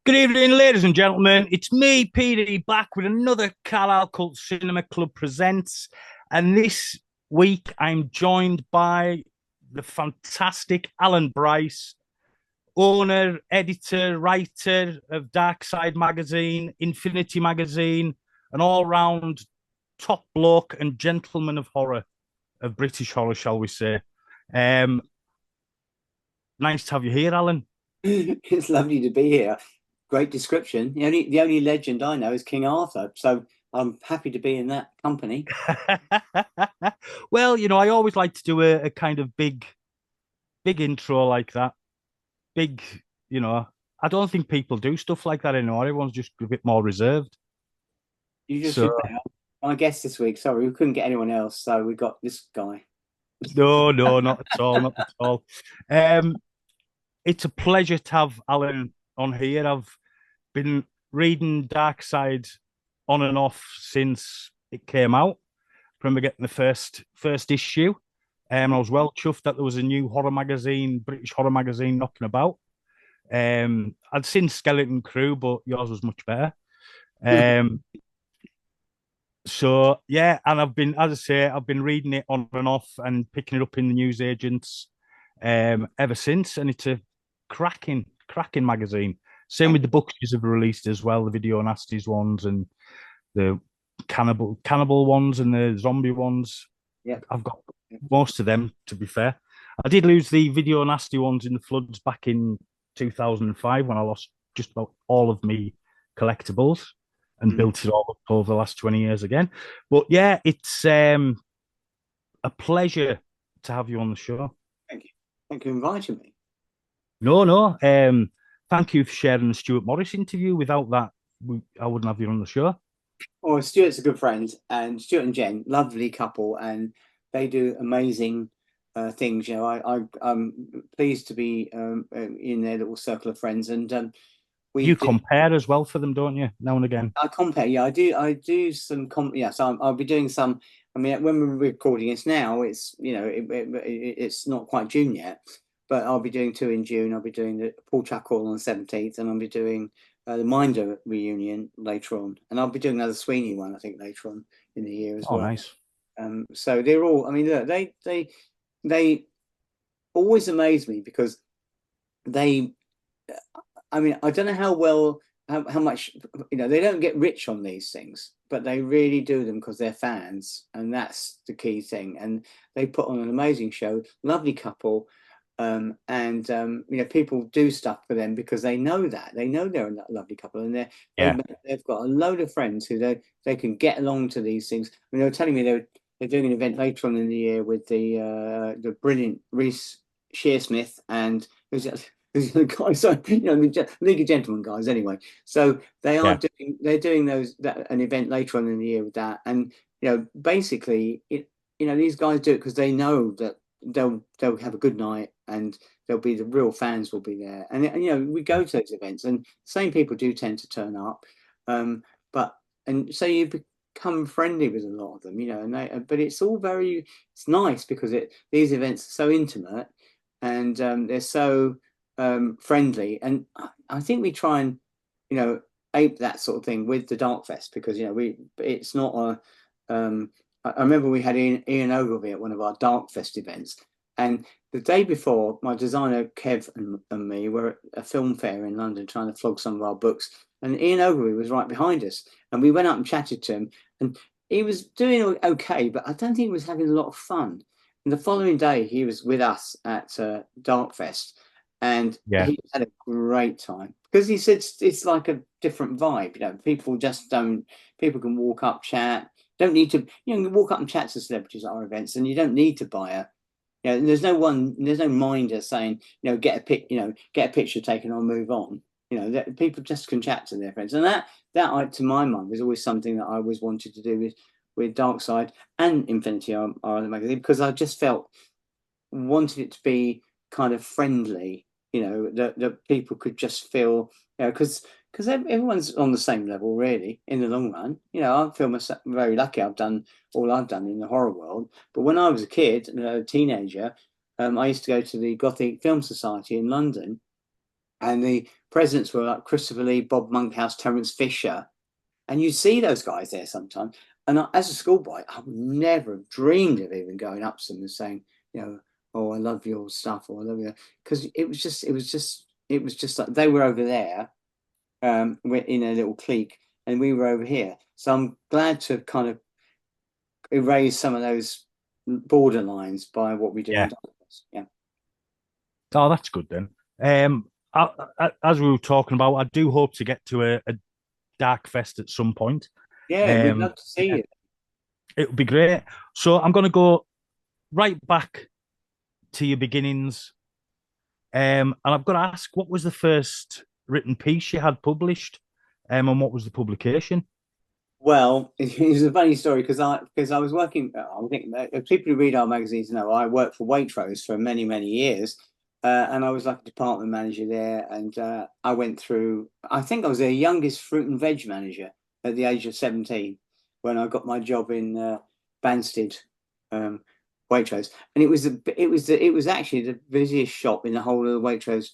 Good evening, ladies and gentlemen. It's me, PD, back with another Carlisle Cult Cinema Club Presents. And this week I'm joined by the fantastic Allan Bryce, owner, editor, writer of Dark Side Magazine, Infinitymagazine, an all round top bloke and gentleman of horror, of British horror, shall we say. Um, Nice to have you here, Alan. It's lovely to be here. Great description. The only legend I know is King Arthur, so I'm happy to be in that company. Well, I always like to do a kind of big intro like that. Big, you know, I don't think people do stuff like that anymore. Everyone's just a bit more reserved. You just So, repeat my guest this week. Sorry, we couldn't get anyone else, so we got this guy. no, no, not at all, not at all. Um, it's a pleasure to have Alan on here. I've been reading Dark Side on and off since it came out. I remember getting the first issue. I was well chuffed that there was a new horror magazine, British horror magazine, knocking about. I'd seen Skeleton Crew, but yours was much better. Um, so yeah, and as I say, I've been reading it on and off and picking it up in the newsagents ever since, and it's a cracking magazine. Same with the books you've released as well, the video nasties ones and the cannibal ones and the zombie ones. Yeah. I've got most of them, to be fair. I did lose the video nasty ones in the floods back in 2005 when I lost just about all of me collectibles and Mm. built it all up over the last 20 years again. But yeah, it's a pleasure to have you on the show. Thank you. Thank you for inviting me. No, no. Thank you for sharing the Stuart Morris interview. Without that, I wouldn't have you on the show. Well, Stuart's a good friend, and Stuart and Jen, lovely couple, and they do amazing things. I'm pleased to be in their little circle of friends, and we You do. compare as well for them, don't you? Now and again. I compare, yeah, I do. I do some yeah. So I'll be doing some. I mean, when we're recording this now, it's it's not quite June yet, but I'll be doing two in June. I'll be doing the Paul Chuckle on the 17th, and I'll be doing the Minder reunion later on, and I'll be doing another Sweeney one, I think, later on in the year as Oh, well. nice. So they're all. I mean, look, they always amaze me because they. I mean, I don't know how well how much they don't get rich on these things, but they really do them because they're fans, and that's the key thing. And they put on an amazing show, lovely couple, and people do stuff for them because they know they're a lovely couple, and Yeah. they've got a load of friends who they can get along to these things. I mean, they were telling me they're doing an event later on in the year with the brilliant Reese Shearsmith and who's guys, so the League of Gentlemen guys. Anyway, so Yeah. they're doing an event later on in the year with that, and basically these guys do it because they know that they'll have a good night and there'll be the real fans will be there, and we go to those events and same people do tend to turn up, but and so you become friendly with a lot of them, and but it's nice because these events are so intimate and they're so friendly, and I think we try and ape that sort of thing with the Dark Fest because it's not a I remember we had Ian Ogilvy at one of our Dark Fest events, and the day before my designer Kev and me were at a film fair in London trying to flog some of our books, and Ian Ogilvy was right behind us, and we went up and chatted to him, and he was doing okay, but I don't think he was having a lot of fun. And the following day, he was with us at Dark Fest, and Yeah. he had a great time because he said it's like a different vibe. People just don't. People can walk up, chat. Don't need to. You can walk up and chat to celebrities at our events, and you don't need to buy a. There's no minder saying, get a get a picture taken or move on. That people just can chat to their friends, and to my mind was always something that I always wanted to do with Dark Side and Infinity are the magazine because I just felt wanted it to be kind of friendly, that people could just feel, because everyone's on the same level really in the long run. I feel myself very lucky. I've done all I've done in the horror world, but when I was a kid, a teenager, I used to go to the Gothic Film Society in London, and presidents were like Christopher Lee, Bob Monkhouse, Terence Fisher, and you see those guys there sometimes. And as a schoolboy, I would never have dreamed of even going up to them and saying, you know, oh, I love your stuff, or I love you, because it was just like they were over there, we're in a little clique, and we were over here. So I'm glad to kind of erase some of those borderlines by what we do Yeah. on Dynamos. Yeah. Oh, that's good then. As we were talking about, I do hope to get to a Dark Fest at some point. Yeah, we'd love to see you. It would be great. So I'm going to go right back to your beginnings. And I've got to ask, what was the first written piece you had published? And what was the publication? Well, it's a funny story because I was working. I think people who read our magazines know I worked for Waitrose for many years, and I was like a department manager there. And I went through. I think I was their youngest fruit and veg manager at the age of 17 when I got my job in Banstead, Waitrose, and it was actually the busiest shop in the whole of the Waitrose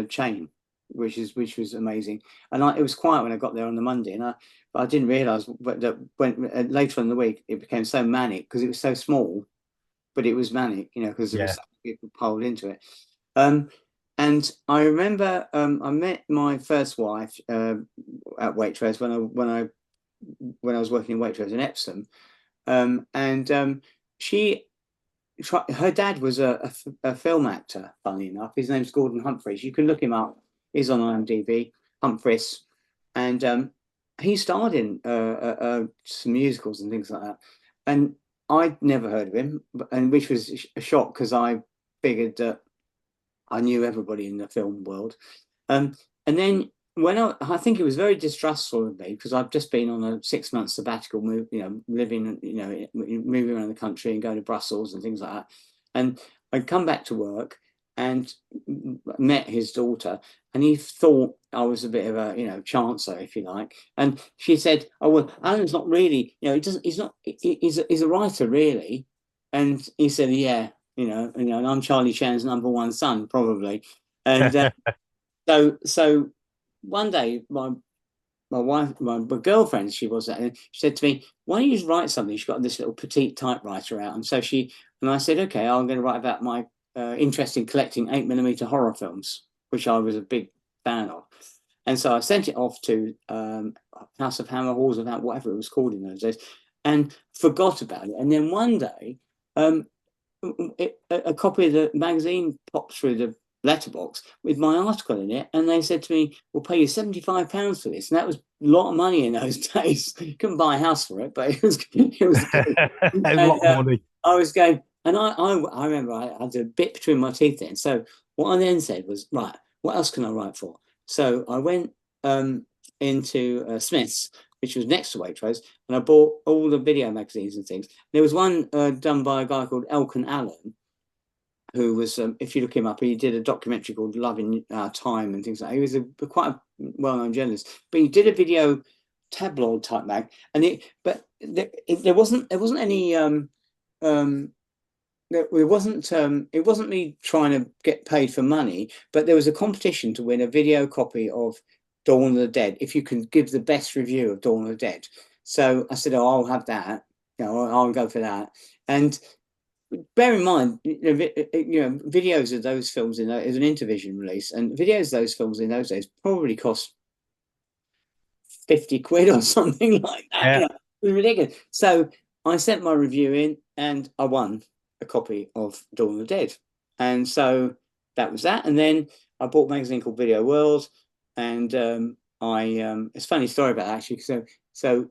chain, which was amazing. And it was quiet when I got there on the Monday, but I didn't realise that when later in the week it became so manic because it was so small, but it was manic, you know, because there was so many people piled into it. And I remember I met my first wife at Waitrose when I was working in Waitrose in Epsom, and her dad was a film actor. Funny enough, his name's Gordon Humphreys. You can look him up. He's on IMDb, Humphreys, and he starred in some musicals and things like that. And I'd never heard of him, and which was a shock because I figured that I knew everybody in the film world. And then when I think it was very distrustful of me because I've just been on a 6-month sabbatical, living, moving around the country and going to Brussels and things like that. And I'd come back to work and met his daughter, and he thought I was a bit of a, chancer, if you like. And she said, "Oh well, Alan's not really, he's not, he's a writer really." And he said, "Yeah, and I'm Charlie Chan's #1 son, probably." And so one day, my wife, my girlfriend, she said to me, "Why don't you just write something?" She's got this little petite typewriter out, and I said, "Okay, I'm going to write about my interest in collecting 8mm horror films, which I was a big fan of." And so I sent it off to House of Hammer, Halls of Hammer, whatever it was called in those days, and forgot about it. And then one day, a copy of the magazine popped through the letterbox with my article in it, and they said to me, "We'll pay you £75 for this." And that was a lot of money in those days. You couldn't buy a house for it, but it was good. A lot of money. I was going, and I remember I had a bit between my teeth then. So what I then said was, right, what else can I write for? So I went into Smith's, which was next to Waitrose, and I bought all the video magazines and things. There was one done by a guy called Elkan Allan, who was, if you look him up, he did a documentary called Love in Our Time and things like that. He was quite a well-known journalist, but he did a video tabloid type mag, and there wasn't any it wasn't me trying to get paid for money, but there was a competition to win a video copy of Dawn of the Dead if you can give the best review of Dawn of the Dead. So I said, "Oh, I'll have that. I'll go for that." And bear in mind, videos of those films is an Intervision release, and videos of those films in those days probably cost 50 quid or something like that. Yeah. It was ridiculous. So I sent my review in, and I won a copy of Dawn of the Dead. And so that was that. And then I bought a magazine called Video World, and it's a funny story about that, actually. So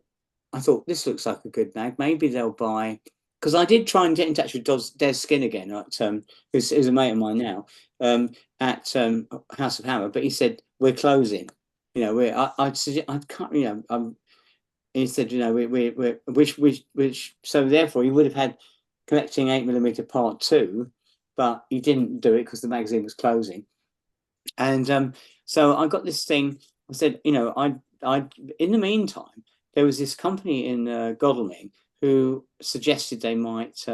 I thought, this looks like a good mag. Maybe they'll buy, because I did try and get in touch with Des Skin again, who's a mate of mine now, at House of Hammer, but he said, "We're closing." I can't, he said, we're which so therefore he would have had collecting 8mm part 2, but he didn't do it because the magazine was closing. And so I got this thing. I said, I in the meantime, there was this company in Godalming who suggested they might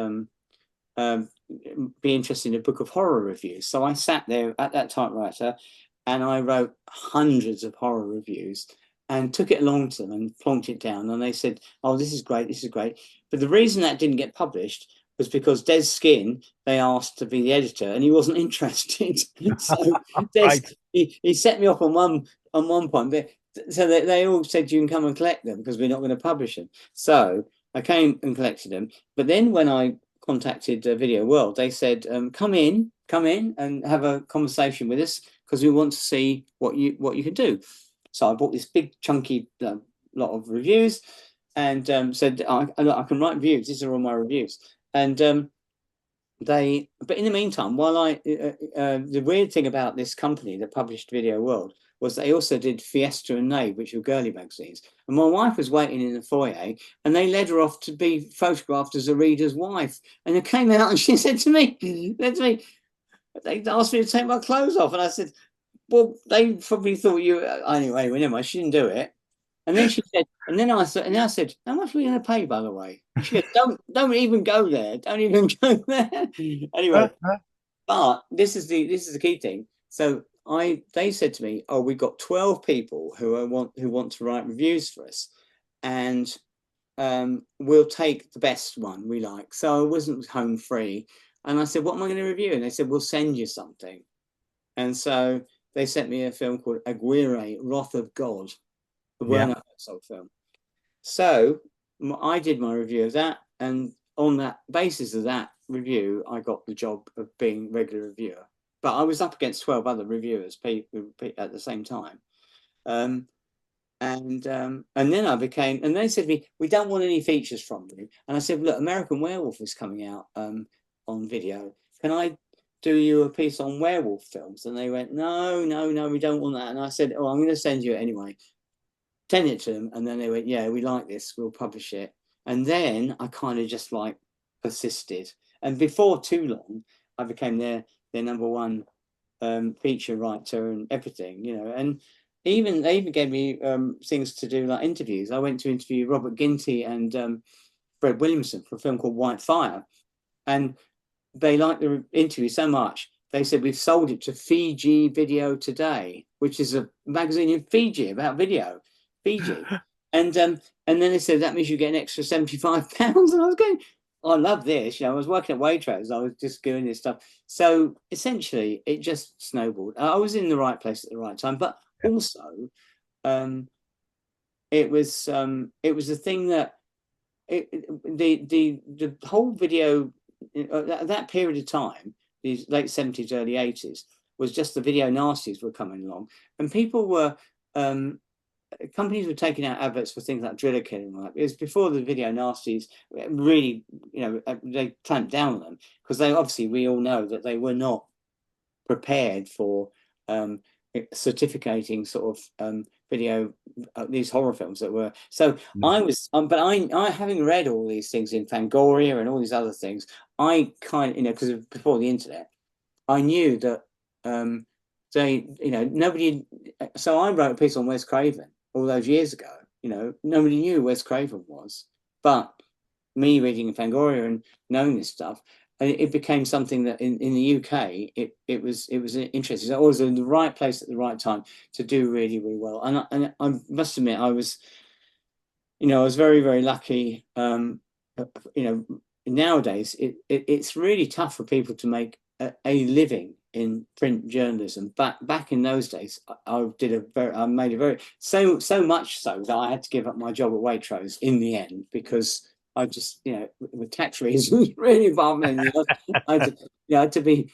be interested in a book of horror reviews. So I sat there at that typewriter, and I wrote hundreds of horror reviews and took it along to them and plonked it down. And they said, "Oh, this is great, this is great." But the reason that didn't get published was because Des Skin, they asked to be the editor, and he wasn't interested. So Des, Right. he set me off on one point. So they all said, "You can come and collect them because we're not going to publish them." So I came and collected them. But then when I contacted Video World, they said, come in and have a conversation with us because we want to see what you can do." So I bought this big chunky lot of reviews and said, I can write reviews. These are all my reviews. And but in the meantime, while the weird thing about this company that published Video World was they also did Fiesta and Nave, which were girly magazines. And my wife was waiting in the foyer, and they led her off to be photographed as a reader's wife. And it came out, and she said to me, they asked me to take my clothes off, and I said, "Well, they probably thought you." Anyway, never mind. She didn't do it. And then she said, and then I said, "How much are we going to pay, by the way?" And she goes, "Don't even go there. Don't even go there." Anyway, but this is the key thing. So they said to me, "Oh, we've got 12 people who want to write reviews for us, and we'll take the best one we like." So I wasn't home free, and I said, "What am I going to review?" And they said, "We'll send you something." And so they sent me a film called Aguirre, Wrath of God, the Werner Herzog film. So I did my review of that, and on that basis of that review, I got the job of being regular reviewer. But I was up against 12 other reviewers at the same time. And then I became, and they said to me, "We don't want any features from you." And I said, "Look, American Werewolf is coming out on video. Can I do you a piece on werewolf films?" And they went, "No, we don't want that." And I said, "Oh, I'm going to send you it anyway." Send it to them, and then they went, "Yeah, we like this, we'll publish it." And then I kind of just like persisted, and before too long, I became their number one feature writer and everything, And they even gave me things to do, like interviews. I went to interview Robert Ginty and Fred Williamson for a film called White Fire, and they liked the interview so much. They said, "We've sold it to Fiji Video Today," which is a magazine in Fiji about video. Fiji. And then they said, "That means you get an extra £75." And I was going, "I love this." I was working at Waitrose. I was just doing this stuff. So essentially, it just snowballed. I was in the right place at the right time, but also, it was a thing that the whole video that period of time, these late 70s, early 80s, was just the video nasties were coming along, and people were companies were taking out adverts for things like Driller Killing. It was before the video nasties really, they clamped down on them, because we all know that they were not prepared for certificating sort of video these horror films that were. So I was, but I having read all these things in Fangoria and all these other things, I kind of, because before the internet, I knew that nobody. So I wrote a piece on Wes Craven all those years ago. Nobody knew who Wes Craven was, but me reading Fangoria and knowing this stuff, it became something that in the UK it was interesting. I was in the right place at the right time to do really, really well. And I must admit, I was very, very lucky. Nowadays it's really tough for people to make a living in print journalism. Back in those days, I made a very so much so that I had to give up my job at Waitrose in the end, because I just, with tax reasons, really involved me. I had to be.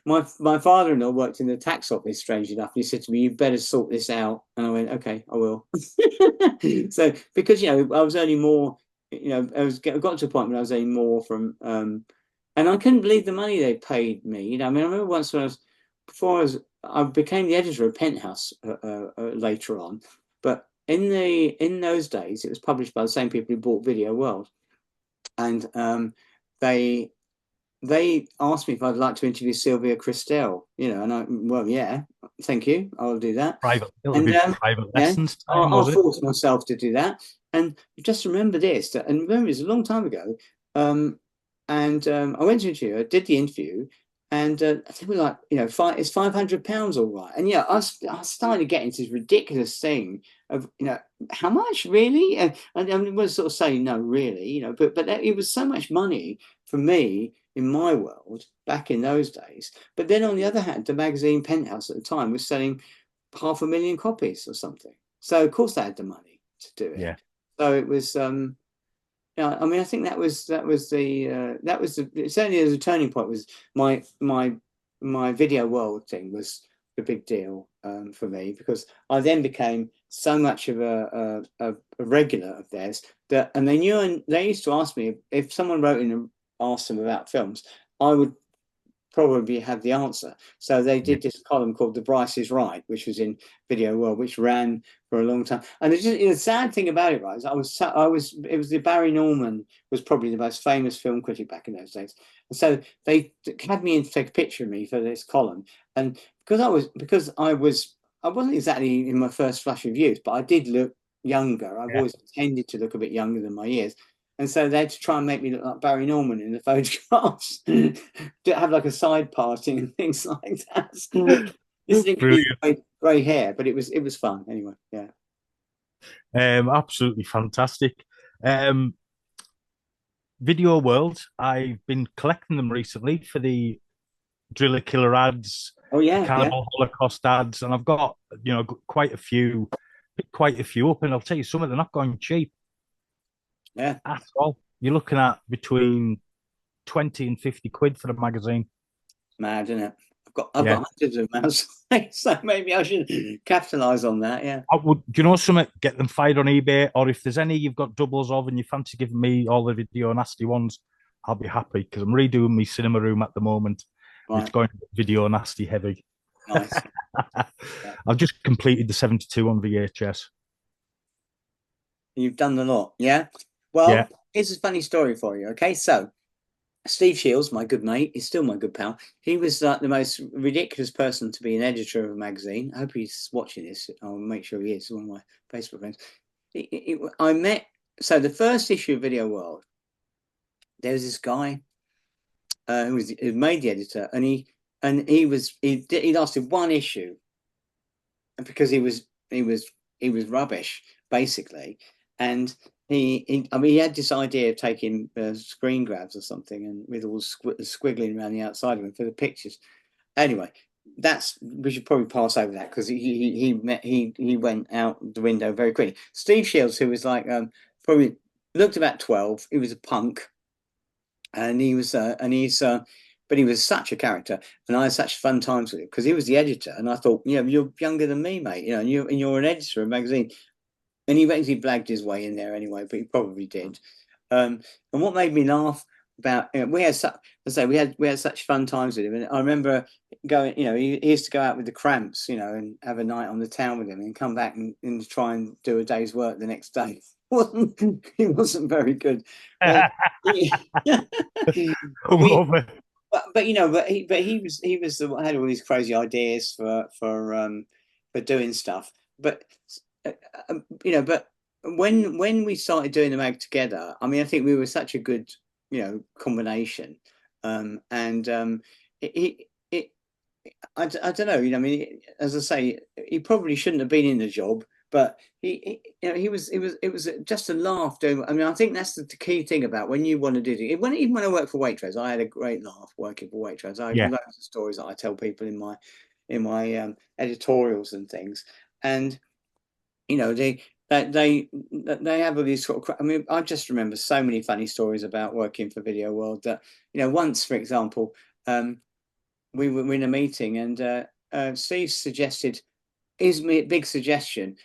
My father-in-law worked in the tax office, strangely enough. He said to me, "You better sort this out." And I went, "Okay, I will." So because I was earning more, I got to a point when I was earning more from, and I couldn't believe the money they paid me. I remember once when I became the editor of Penthouse later on, but in those days it was published by the same people who bought Video World, and they asked me if I'd like to interview Sylvia Christel, and yeah, thank you, I'll do that. Private lessons. I'll force myself to do that. And just remember this, and remember, it's a long time ago. I went to interview her, did the interview, And I think we're like, it's £500 all right. And yeah, I started to get into this ridiculous thing of, how much really? And I was sort of saying, no, really, but it was so much money for me in my world back in those days. But then on the other hand, the magazine Penthouse at the time was selling 500,000 copies or something. So of course they had the money to do it. Yeah. So it was, yeah, I mean, I think that was certainly as a turning point was my video world thing was a big deal for me, because I then became so much of a regular of theirs that, and they knew, and they used to ask me if someone wrote in and asked them about films, I would probably have the answer. So they did this column called "The Bryce is Right," which was in Video World, which ran for a long time. And it's just, the sad thing about it, right, is it was the Barry Norman was probably the most famous film critic back in those days. And so they had me in to take a picture of me for this column. And because I wasn't exactly in my first flush of youth, but I did look younger. I've always tended to look a bit younger than my years. And so they had to try and make me look like Barry Norman in the photographs, to have like a side parting and things like that. This thing with grey hair, but it was fun anyway. Yeah. Absolutely fantastic. Video World, I've been collecting them recently for the Driller Killer ads, Oh yeah, Cannibal Holocaust ads, and I've got quite a few up, and I'll tell you, some of them are not going cheap. Yeah. At all. You're looking at between 20 and 50 quid for a magazine. Mad, isn't it? I've got hundreds of mouse, so maybe I should capitalize on that. Yeah. Do you know something? Get them fired on eBay, or if there's any you've got doubles of and you fancy giving me all the Video Nasty ones, I'll be happy, because I'm redoing my cinema room at the moment. Right. It's going Video Nasty heavy. Nice. I've just completed the 72 on VHS. You've done the lot, yeah? Well, here's a funny story for you, okay? So, Steve Shields, my good mate, is still my good pal. He was the most ridiculous person to be an editor of a magazine. I hope he's watching this. I'll make sure he is. One of my Facebook friends. So the first issue of Video World, there was this guy who made the editor, and he lasted one issue because he was rubbish, basically. And he had this idea of taking screen grabs or something, and with all squiggling around the outside of him for the pictures. Anyway, we should probably pass over that, because he went out the window very quickly. Steve Shields, who was like probably looked about 12, he was a punk, and but he was such a character, and I had such fun times with him because he was the editor, and I thought, you're younger than me, mate, and you're an editor of a magazine. And he basically blagged his way in there anyway, but he probably did. And what made me laugh about, we had such fun times with him. And I remember going, he used to go out with the Cramps, and have a night on the town with him, and come back and try and do a day's work the next day. He wasn't very good. But he had all these crazy ideas for doing stuff. But but when we started doing the mag together, I mean, I think we were such a good, combination. I don't know, I mean, as I say, he probably shouldn't have been in the job, but it was just a laugh doing. I mean, I think that's the key thing about when you want to do it. Even when I worked for Waitrose, I had a great laugh working for Waitrose. I have loads of stories that I tell people in my editorials and things, and they have all these sort of. I mean, I just remember so many funny stories about working for Video World that once, for example, we were in a meeting, and Steve suggested, "Here's me a big suggestion,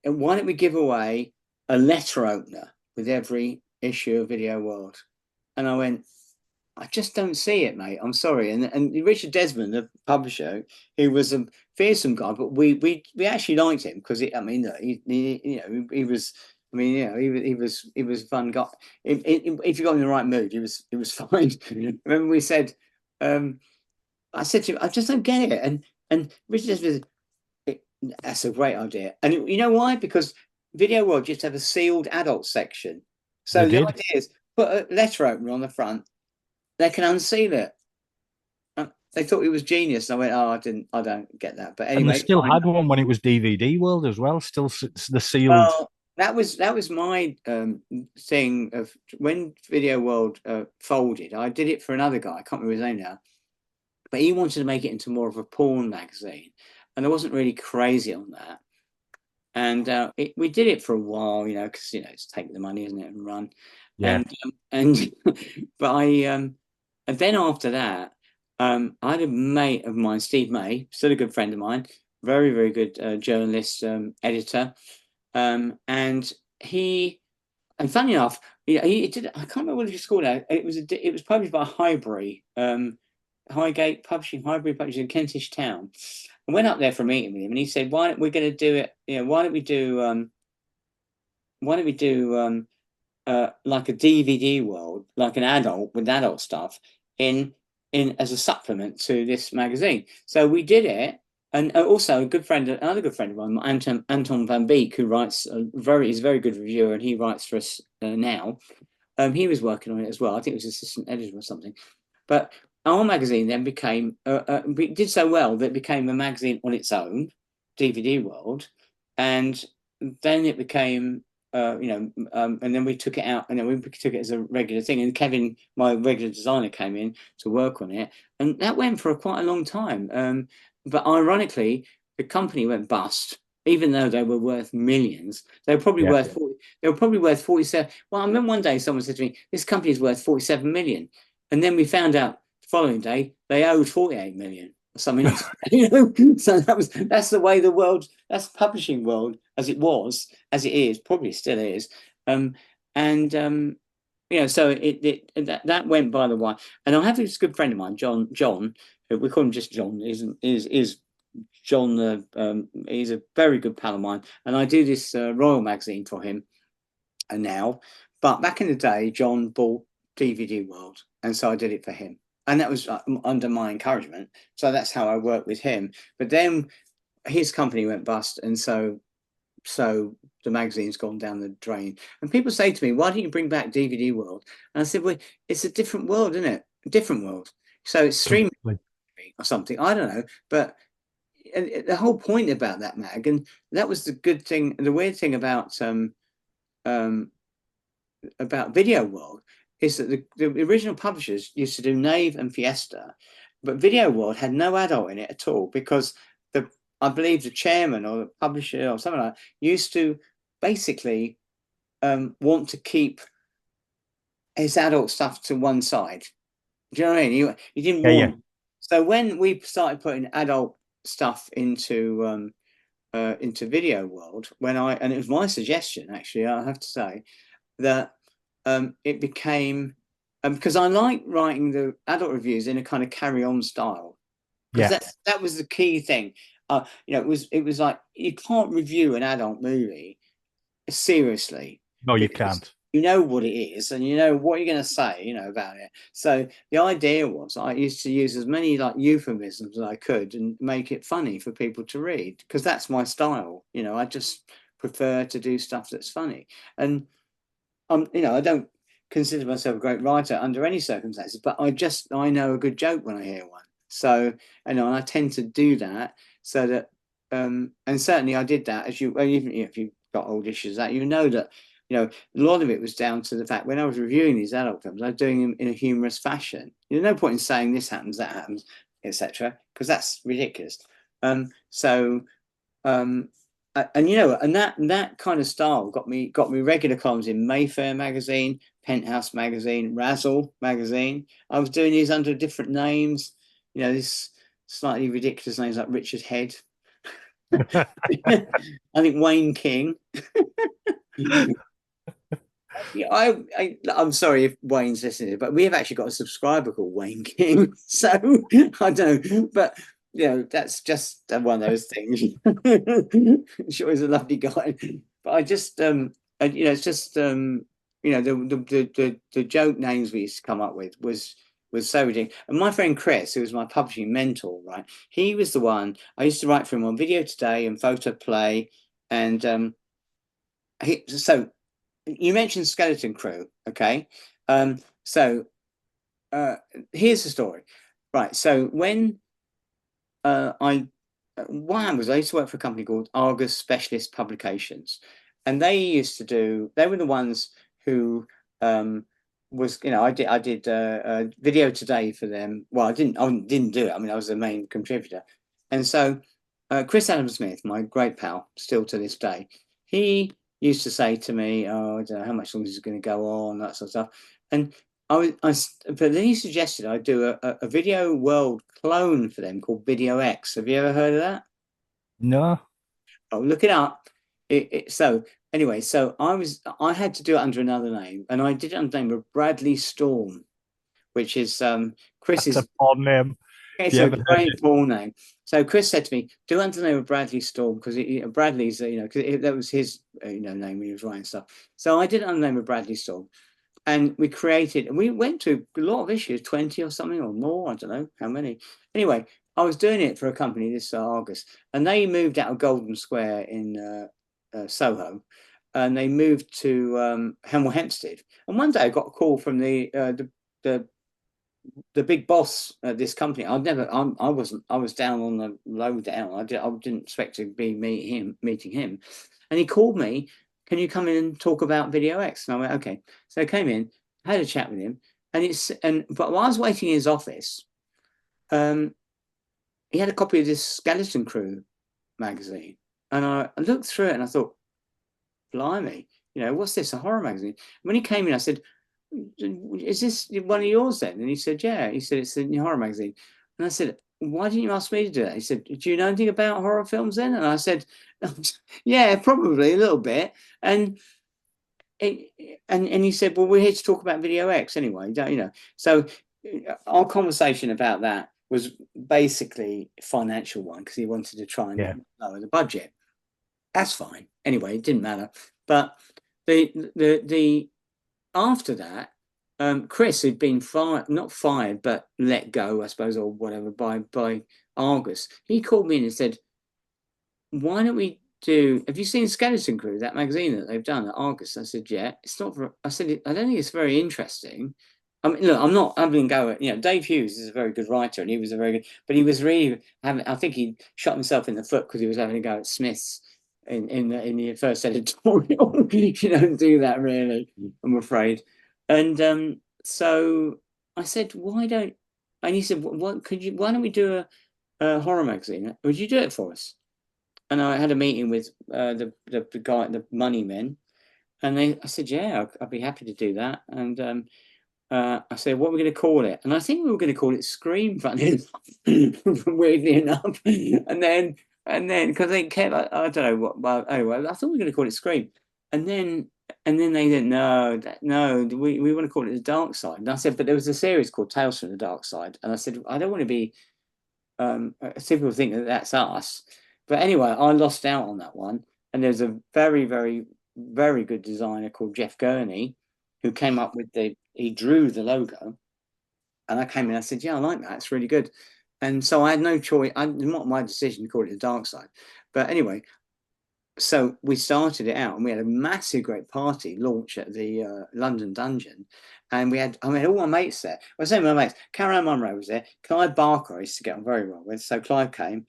and why don't we give away a letter opener with every issue of Video World?" And I went, "I just don't see it, mate. I'm sorry." And Richard Desmond, the publisher, who was a fearsome guy, but we actually liked him because he was. I mean, he was a fun guy. If you got in the right mood, he was fine. Remember, we said, I said to him, "I just don't get it." And Richard Desmond said, "That's a great idea." And you know why? Because Video World just have a sealed adult section. So the idea is put a letter opener on the front. They can unseal it. they thought it was genius. And I went, oh, I don't get that. But And they anyway, still fine. had one when it was DVD World as well. Still the sealed. Well, that was my thing of when Video World folded. I did it for another guy. I can't remember his name now, but he wanted to make it into more of a porn magazine, and I wasn't really crazy on that. And we did it for a while, because it's take the money, isn't it, and run. Yeah. And but and then after that, I had a mate of mine, Steve May, still a good friend of mine, very, very good journalist, editor. And funny enough, he did. I can't remember what it's called now. It was published by Highbury, Highgate Publishing, Highbury Publishing in Kentish Town. I went up there for a meeting with him, and he said, "Why don't we going to do it? Why don't we do like a DVD World, like an adult with adult stuff in as a supplement to this magazine?" So we did it. And also another good friend of mine, Anton van Beek, who writes is a very good reviewer, and he writes for us now. He was working on it as well. I think it was assistant editor or something. But our magazine then became did so well that it became a magazine on its own, DVD World, and then it became and then we took it out, and then we took it as a regular thing. And Kevin, my regular designer, came in to work on it, and that went for quite a long time. But ironically, the company went bust, even though they were worth millions. They were probably worth 40. They were probably worth 47. Well, I remember one day someone said to me, "This company is worth 47 million," and then we found out the following day they owed 48 million or something. So that's the way the world, that's the publishing world as it was, as it is, probably still is. So that went by the way. And I have this good friend of mine, John, we call him just John, is John. He's a very good pal of mine, and I do this Royal magazine for him now. But back in the day, John bought DVD World, and so I did it for him, and that was under my encouragement. So that's how I worked with him. But then his company went bust, and so the magazine's gone down the drain. And people say to me, "Why don't you bring back DVD World?" And I said, "Well, it's a different world, isn't it? A different world. So it's streaming or something. I don't know, but." And the whole point about that mag, and that was the good thing, the weird thing about Video World, is that the original publishers used to do Nave and Fiesta, but Video World had no adult in it at all, because I believe the chairman or the publisher or something like that used to basically want to keep his adult stuff to one side. Do you know what I mean? You didn't want. Yeah. So when we started putting adult stuff into Video World, and it was my suggestion, actually, I have to say, that it became, because I like writing the adult reviews in a kind of carry-on style, because that was the key thing. It was like, you can't review an adult movie seriously. No, you can't. You know what it is, and you know what you're going to say, about it. So the idea was, I used to use as many like euphemisms as I could and make it funny for people to read, because that's my style. I just prefer to do stuff that's funny. And I don't consider myself a great writer under any circumstances, but I know a good joke when I hear one. So, and I tend to do that, so that, and certainly I did that, even if you've got old issues, that that, a lot of it was down to the fact when I was reviewing these adult films, I was doing them in a humorous fashion. There's no point in saying this happens, that happens, etc., because that's ridiculous. And that kind of style got me regular columns in Mayfair magazine, Penthouse magazine, Razzle magazine. I was doing these under different names, this slightly ridiculous names like Richard Head. I think Wayne King. I'm sorry if Wayne's listening, but we have actually got a subscriber called Wayne King. So I don't know, but that's just one of those things. Sure, he's a lovely guy, but I just it's just the joke names we used to come up with was so ridiculous. And my friend Chris, who was my publishing mentor, right, he was the one I used to write for him on Video Today and Photo Play, and so you mentioned Skeleton Crew, okay? So here's the story. right. So when I what happened was I used to work for a company called Argus Specialist Publications, and they were the ones who was, I did Video Today for them. Well, I didn't do it. I mean, I was the main contributor, and so Chris Adam Smith, my great pal, still to this day, he used to say to me, "Oh, I don't know how much longer this is going to go on," that sort of stuff, and but then he suggested I do a Video World clone for them called Video X. Have you ever heard of that? No. Oh, look it up. So anyway, so I had to do it under another name, and I did it under the name of Bradley Storm, which is That's a Chris's. odd name. If It's you a ever heard great it. full name. So Chris said to me, "Do it under the name of Bradley Storm because Bradley's because that was his name when he was writing stuff." So I did it under the name of Bradley Storm, and we went to a lot of issues, 20 or something or more. I don't know how many. Anyway, I was doing it for a company, this Argus, and they moved out of Golden Square in Soho, and they moved to Hemel Hempstead. And one day I got a call from the big boss at this company. I was down on the low down. I didn't expect to be meeting him, and he called me. Can you come in and talk about Video X? And I went, okay. So I came in, had a chat with him, but while I was waiting in his office, he had a copy of this Skeleton Crew magazine, and I looked through it and I thought, blimey, what's this? A horror magazine? When he came in, I said, is this one of yours then? And he said, yeah. He said, it's a new horror magazine. And I said, why didn't you ask me to do that? He said, do you know anything about horror films then? And I said, yeah, probably a little bit. And he said, well, we're here to talk about Video X anyway, don't you know? So our conversation about that was basically a financial one because he wanted to try Yeah. and lower the budget. That's fine. Anyway, it didn't matter. But the after that, Chris had been not fired, but let go, I suppose, or whatever, by Argus. He called me in and said, why don't we have you seen Skeleton Crew, that magazine that they've done at Argus? I said, yeah. It's not I said, I don't think it's very interesting. I mean, look, I'm not having a go at, Dave Hughes is a very good writer, and he was a very good, but he was really I think he shot himself in the foot because he was having a go at Smith's in the first editorial. You don't do that, really, I'm afraid. And so I said, why don't, and he said, why don't we do a horror magazine? Would you do it for us? And I had a meeting with the guy, the money men, and I said, yeah, I'd be happy to do that. And I said, what are we going to call it? And I think we were going to call it Scream, funny enough, weirdly enough. And then because they kept, I don't know what. Well, anyway, I thought we were going to call it Scream, and then they said, no, we want to call it The Dark Side. And I said, but there was a series called Tales from the Dark Side, and I said, I don't want to be. People think that that's us. But anyway, I lost out on that one. And there's a very, very, very good designer called Jeff Gurney who came up with he drew the logo. And I came in, I said, yeah, I like that. It's really good. And so I had no choice. Not my decision to call it The Dark Side. But anyway, so we started it out and we had a massive, great party launch at the London Dungeon. And I had all my mates there. Well, I say my mates, Caroline Munro was there. Clive Barker I used to get on very well with. So Clive came.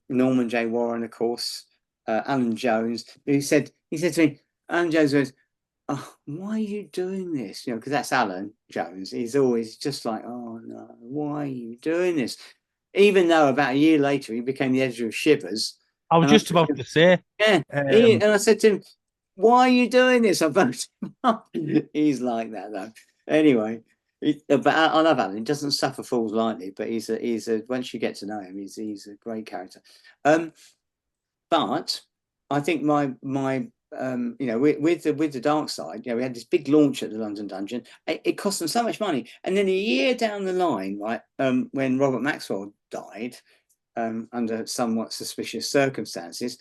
Norman J. Warren, of course, Alan Jones, he said to me, Alan Jones goes, oh, why are you doing this? Because that's Alan Jones. He's always just like, oh no, why are you doing this? Even though about a year later he became the editor of Shivers. I was And I just said to about him, to say. yeah, and I said to him, why are you doing this? I voted him up. He's like that though. Anyway, but I love Alan. He doesn't suffer fools lightly, but he's a once you get to know him, he's a great character. But I think my with the Dark Side, we had this big launch at the London Dungeon. It cost them so much money, and then a year down the line, right, when Robert Maxwell died, under somewhat suspicious circumstances,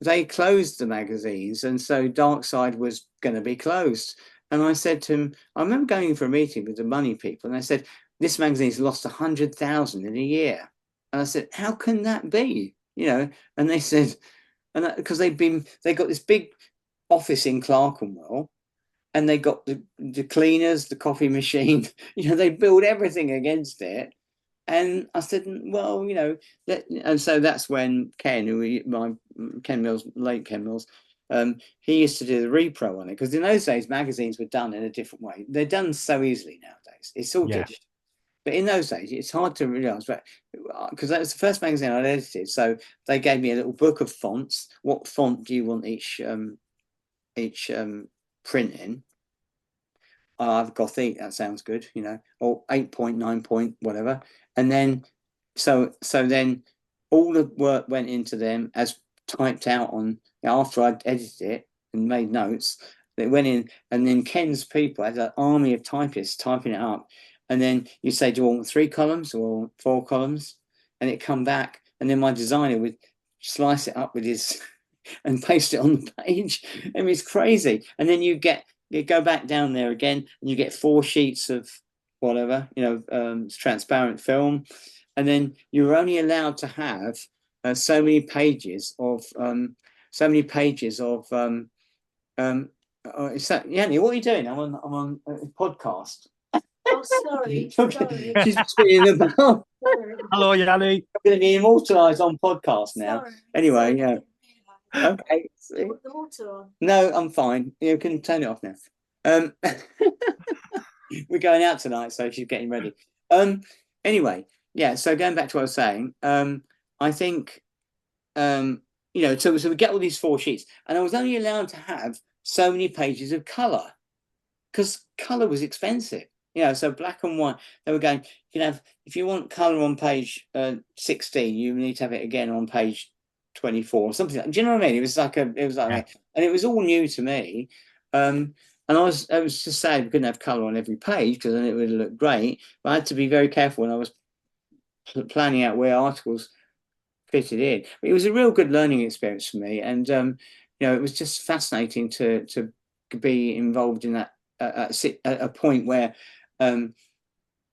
they closed the magazines, and so Dark Side was going to be closed. And I said to him, I remember going for a meeting with the money people, and I said, this magazine's lost 100,000 in a year. And I said, how can that be? And they said, because they got this big office in Clerkenwell, and they got the cleaners, the coffee machine. They build everything against it. And I said, well, and so that's when Ken, Ken Mills, late Ken Mills, he used to do the repro on it, because in those days magazines were done in a different way. They're done so easily nowadays. It's all digital. But in those days, it's hard to realize, because that was the first magazine I'd edited. So they gave me a little book of fonts. What font do you want each print in? I've Gothic, that sounds good, or 8 point, 9 point, whatever. And then, so then all the work went into them as typed out on, after I'd edited it and made notes. They went in, and then Ken's people had an army of typists typing it up. And then you say, do you want 3 columns or 4 columns? And it come back, and then my designer would slice it up with his and paste it on the page. I mean, it's crazy. And then you go back down there again, and you get 4 sheets of whatever, transparent film, and then you're only allowed to have so many pages of Yanni, what are you doing? I'm on a podcast. Oh, sorry. Sorry. She's spinning them. Hello, Yanni. I'm going to be immortalised on podcast now. Sorry. Anyway, yeah. Okay. Put the water on. No, I'm fine. You can turn it off now. We're going out tonight, so she's getting ready. Anyway, yeah. So going back to what I was saying, I think, so we get all these 4 sheets, and I was only allowed to have so many pages of colour, because colour was expensive. So black and white. They were going, if you want colour on page 16, you need to have it again on page 24 or something like that. Do you know what I mean? It was like that, and it was all new to me. And I was just saying we couldn't have colour on every page, because then it would look great. But I had to be very careful when I was planning out where articles fitted in. But it was a real good learning experience for me, and it was just fascinating to be involved in that at a point where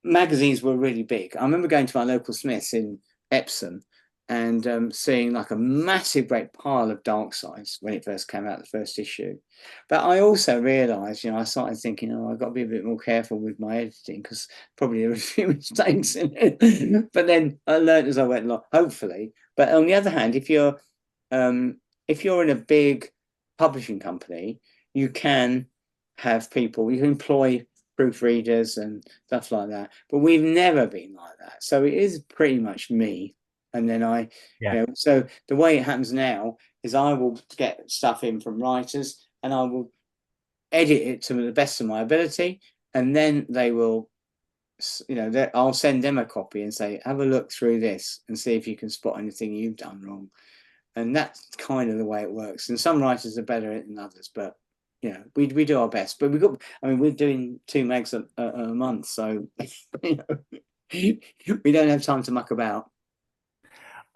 magazines were really big. I remember going to my local Smiths in Epsom and seeing like a massive great pile of Dark Sides when it first came out, the first issue. But I also realised, I started thinking, I've got to be a bit more careful with my editing, because probably there were a few mistakes in it. But then I learned as I went along, hopefully. But on the other hand, if you're in a big publishing company, you can have people, you can employ proofreaders and stuff like that. But we've never been like that. So it is pretty much me. And then so the way it happens now is I will get stuff in from writers, and I will edit it to the best of my ability, and then they will, I'll send them a copy and say, have a look through this and see if you can spot anything you've done wrong. And that's kind of the way it works. And some writers are better at it than others, but we do our best. But we're doing 2 megs a month, so we don't have time to muck about.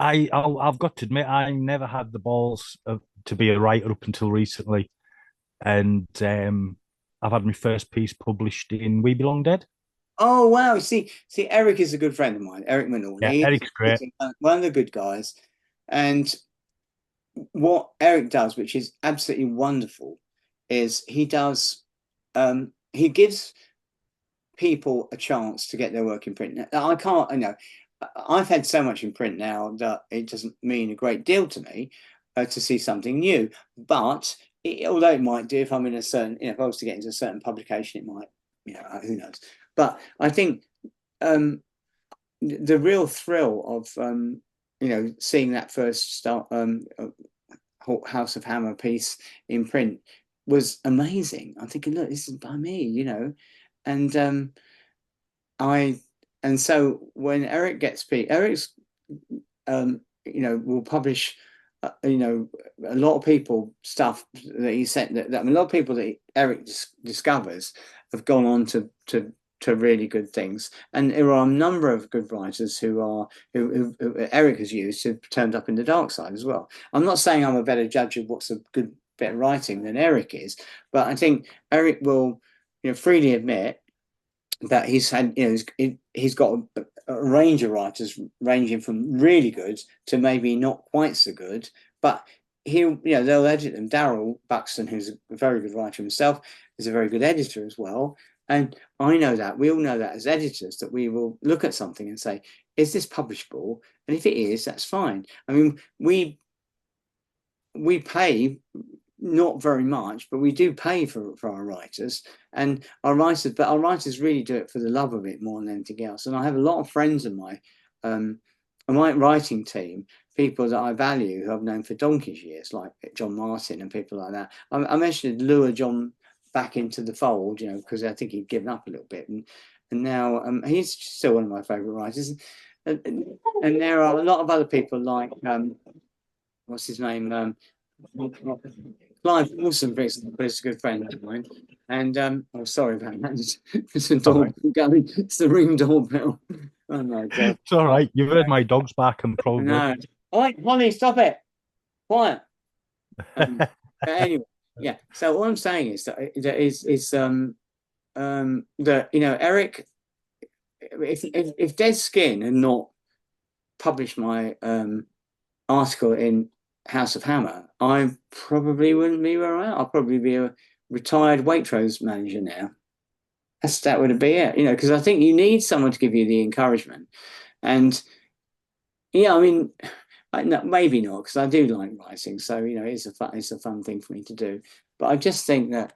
I've got to admit, I never had the balls to be a writer up until recently, and I've had my first piece published in We Belong Dead. Oh wow! See, Eric is a good friend of mine, Eric Manor. Yeah, Eric's great. One of the good guys, and what Eric does, which is absolutely wonderful, is he gives people a chance to get their work in print. Now, I've had so much in print now that it doesn't mean a great deal to me to see something new. But although it might do, if I'm in a certain, if I was to get into a certain publication, it might, who knows. But I think the real thrill of seeing that first start House of Hammer piece in print was amazing. I'm thinking, look, this is by me, and so when Eric gets Eric's will publish a lot of people stuff that he sent, that a lot of people that Eric discovers have gone on to really good things, and there are a number of good writers who Eric has used, who turned up in the dark side as well. I'm not saying I'm a better judge of what's a good bit of writing than Eric is, but I think Eric will freely admit that he's had he's got a range of writers ranging from really good to maybe not quite so good, but they'll edit them. Darryl Buxton, who's a very good writer himself, is a very good editor as well. And I know that, we all know that as editors, that we will look at something and say, is this publishable? And if it is, that's fine. I mean, we pay not very much, but we do pay for our writers, and our writers really do it for the love of it more than anything else. And I have a lot of friends in my writing team, people that I value, who I've known for donkey's years, like John Martin and people like that. I mentioned lure John back into the fold, you know, because I think he'd given up a little bit, and now he's still one of my favorite writers. And there are a lot of other people like what's his name, Clive Wilson, but it's a good friend of mine. And oh, sorry about that. It's a doorbell going. It's the ring doorbell. Oh my god! It's all right. You've heard my dog's back and probably. No. All right, Holly, stop it. Quiet. But anyway, yeah. So what I'm saying is that that, you know, Eric, if Dead Skin had not published my article in House of Hammer, I probably wouldn't be where I am. I'll probably be a retired Waitrose manager now. That would be it, you know, because I think you need someone to give you the encouragement. And yeah, I mean, no, maybe not, because I do like writing, so you know, it's a fun thing for me to do. But I just think that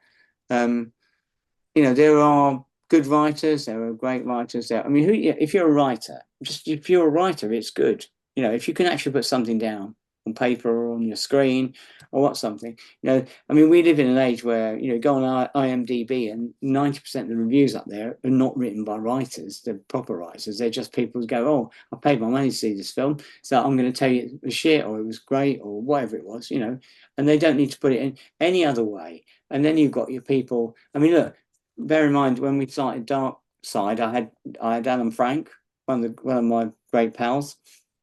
you know, there are good writers, there are great writers there. I mean, if you're a writer, if you're a writer, it's good. You know, if you can actually put something down on paper or on your screen or what something, you know, I mean, we live in an age where, you know, go on IMDb and 90% of the reviews up there are not written by writers, they're proper writers. They're just people who go, oh, I paid my money to see this film, so I'm going to tell you it was shit or it was great or whatever it was, you know, and they don't need to put it in any other way. And then you've got your people. I mean, look, bear in mind, when we started Dark Side, I had Alan Frank, one of my great pals,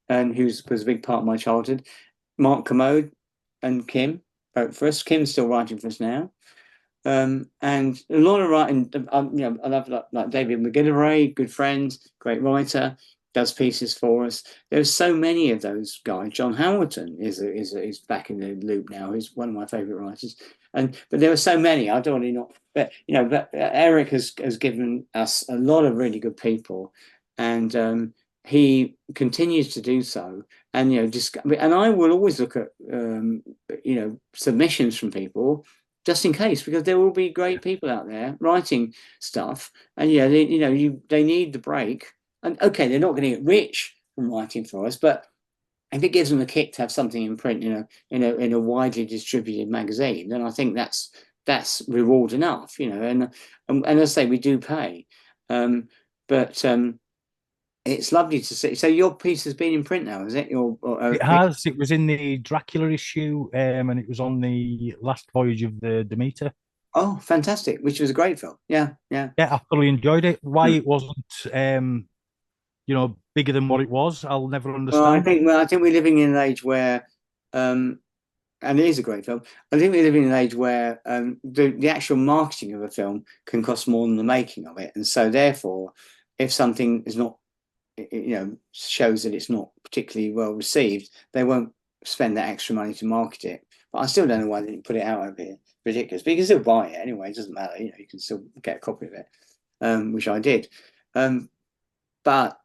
and who was a big part of my childhood. Mark Commode and Kim wrote for us. Kim's still writing for us now. And a lot of writing, you know, I love like David McGillivray, good friend, great writer, does pieces for us. There's so many of those guys. John Hamilton is back in the loop now. He's one of my favourite writers. But there are so many. I don't want to not, but you know, but Eric has given us a lot of really good people, and he continues to do so. And you know, and I will always look at you know, submissions from people, just in case, because there will be great people out there writing stuff, and yeah, you know, they need the break. And okay, they're not going to get rich from writing for us, but if it gives them a kick to have something in print, you know, in a widely distributed magazine, then I think that's reward enough, you know. And as I say, we do pay, but it's lovely to see. So your piece has been in print now, is it? It has. It was in the Dracula issue, and it was on the last voyage of the Demeter. Oh, fantastic! Which was a great film. Yeah, yeah. Yeah, I thoroughly enjoyed it. Why it wasn't, you know, bigger than what it was, I'll never understand. Well, I think we're living in an age where, and it is a great film. I think we're living in an age where the actual marketing of a film can cost more than the making of it, and so therefore, if something is not, you know, shows that it's not particularly well received, they won't spend that extra money to market it. But I still don't know why they didn't put it out over here. Ridiculous. But you can still buy it anyway. It doesn't matter. You know, you can still get a copy of it, which I did. But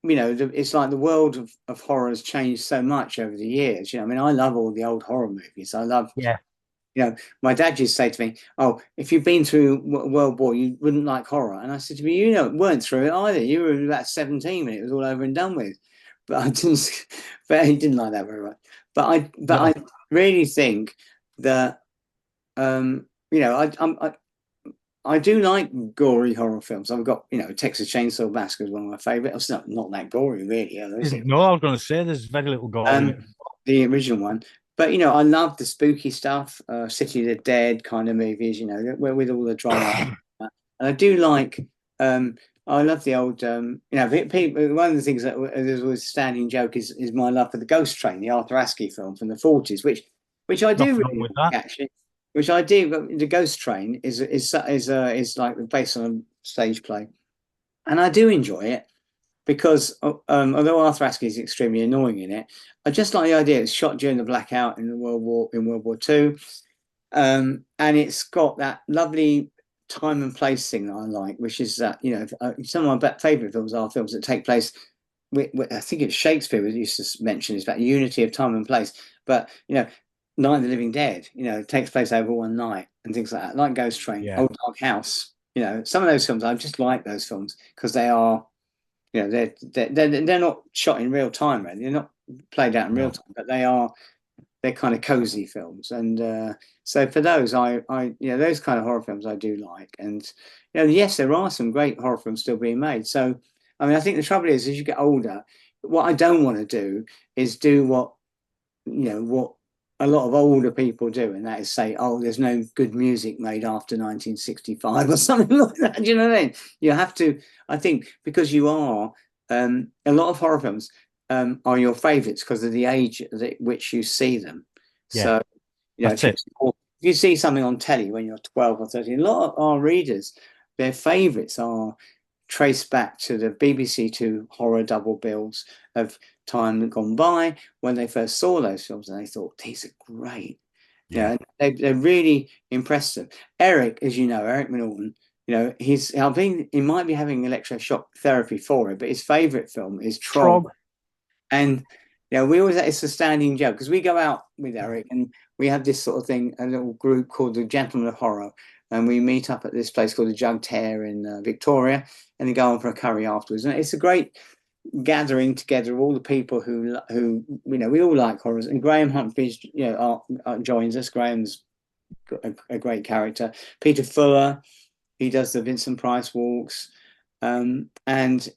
you know, it's like the world of horror has changed so much over the years. You know, I mean, I love all the old horror movies. I love, yeah. You know, my dad used to say to me, "Oh, if you've been through World War, you wouldn't like horror." And I said to me, "You know, weren't through it either. You were about 17 when it was all over and done with." But I didn't. But he didn't like that very much. But I really think that you know, I do like gory horror films. I've got, you know, Texas Chainsaw Massacre is one of my favourites. It's not that gory, really. No, I was going to say there's very little gore in it. The original one. But, you know, I love the spooky stuff, City of the Dead kind of movies, you know, with all the drama. And I do like, I love the old, you know, people, one of the things that is always a standing joke is my love for the Ghost Train, the Arthur Askey film from the 40s, which I do really like, actually. Which I do, but the Ghost Train is like based on a stage play, and I do enjoy it because although Arthur Askey is extremely annoying in it, I just like the idea it's shot during the blackout in World War II. And it's got that lovely time and place thing that I like, which is that, you know, some of my favorite films are films that take place. I think it's Shakespeare who used to mention is about unity of time and place. But, you know, Night of the Living Dead, you know, takes place over one night and things like that, like Ghost Train, Yeah. Old Dark House. You know, some of those films, I just like those films because they are, you know, they're not shot in real time, really. They're not played out in real time, but they're kind of cozy films. And so for those, you know, those kind of horror films I do like. And, you know, yes, there are some great horror films still being made. So, I mean, I think the trouble is, as you get older, what I don't want to do is do what, you know, what a lot of older people do, and that is say, oh, there's no good music made after 1965 or something like that. Do you know what I mean? You have to, I think, because you are, a lot of horror films are your favorites because of the age at which you see them. Yeah, so, you know, that's it. if you see something on telly when you're 12 or 13, a lot of our readers, their favorites are traced back to the BBC Two horror double bills of time gone by when they first saw those films, and they thought these are great. Yeah. They really impressed them. Eric, as you know, Eric Minowan, you know, he might be having electroshock therapy for it, but his favorite film is Trog. And you know, we always, it's a standing joke because we go out with Eric and we have this sort of thing, a little group called the Gentlemen of Horror, and we meet up at this place called the Jugged Hare in Victoria, and then go on for a curry afterwards. And it's a great gathering together of all the people who you know, we all like horrors. And Graham Humphries, you know, joins us. Graham's a great character. Peter Fuller, he does the Vincent Price walks, and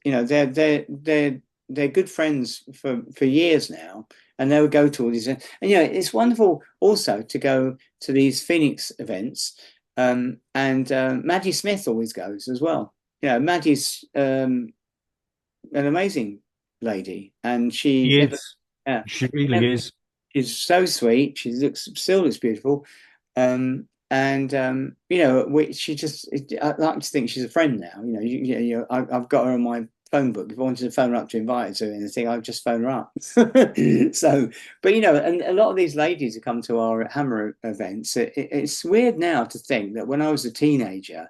you know, they're good friends for years now, and they would go to all these. And you know, it's wonderful also to go to these Phoenix events. And Maggie Smith always goes as well. You know, Maggie's an amazing lady, and She is. yeah, She really is. she's so sweet. She still looks beautiful. You know, she just, I like to think she's a friend now. You know, I've got her on my phone book. If I wanted to phone her up to invite her to anything, I'd just phone her up. So, but you know, and a lot of these ladies who come to our Hammer events, it's weird now to think that when I was a teenager,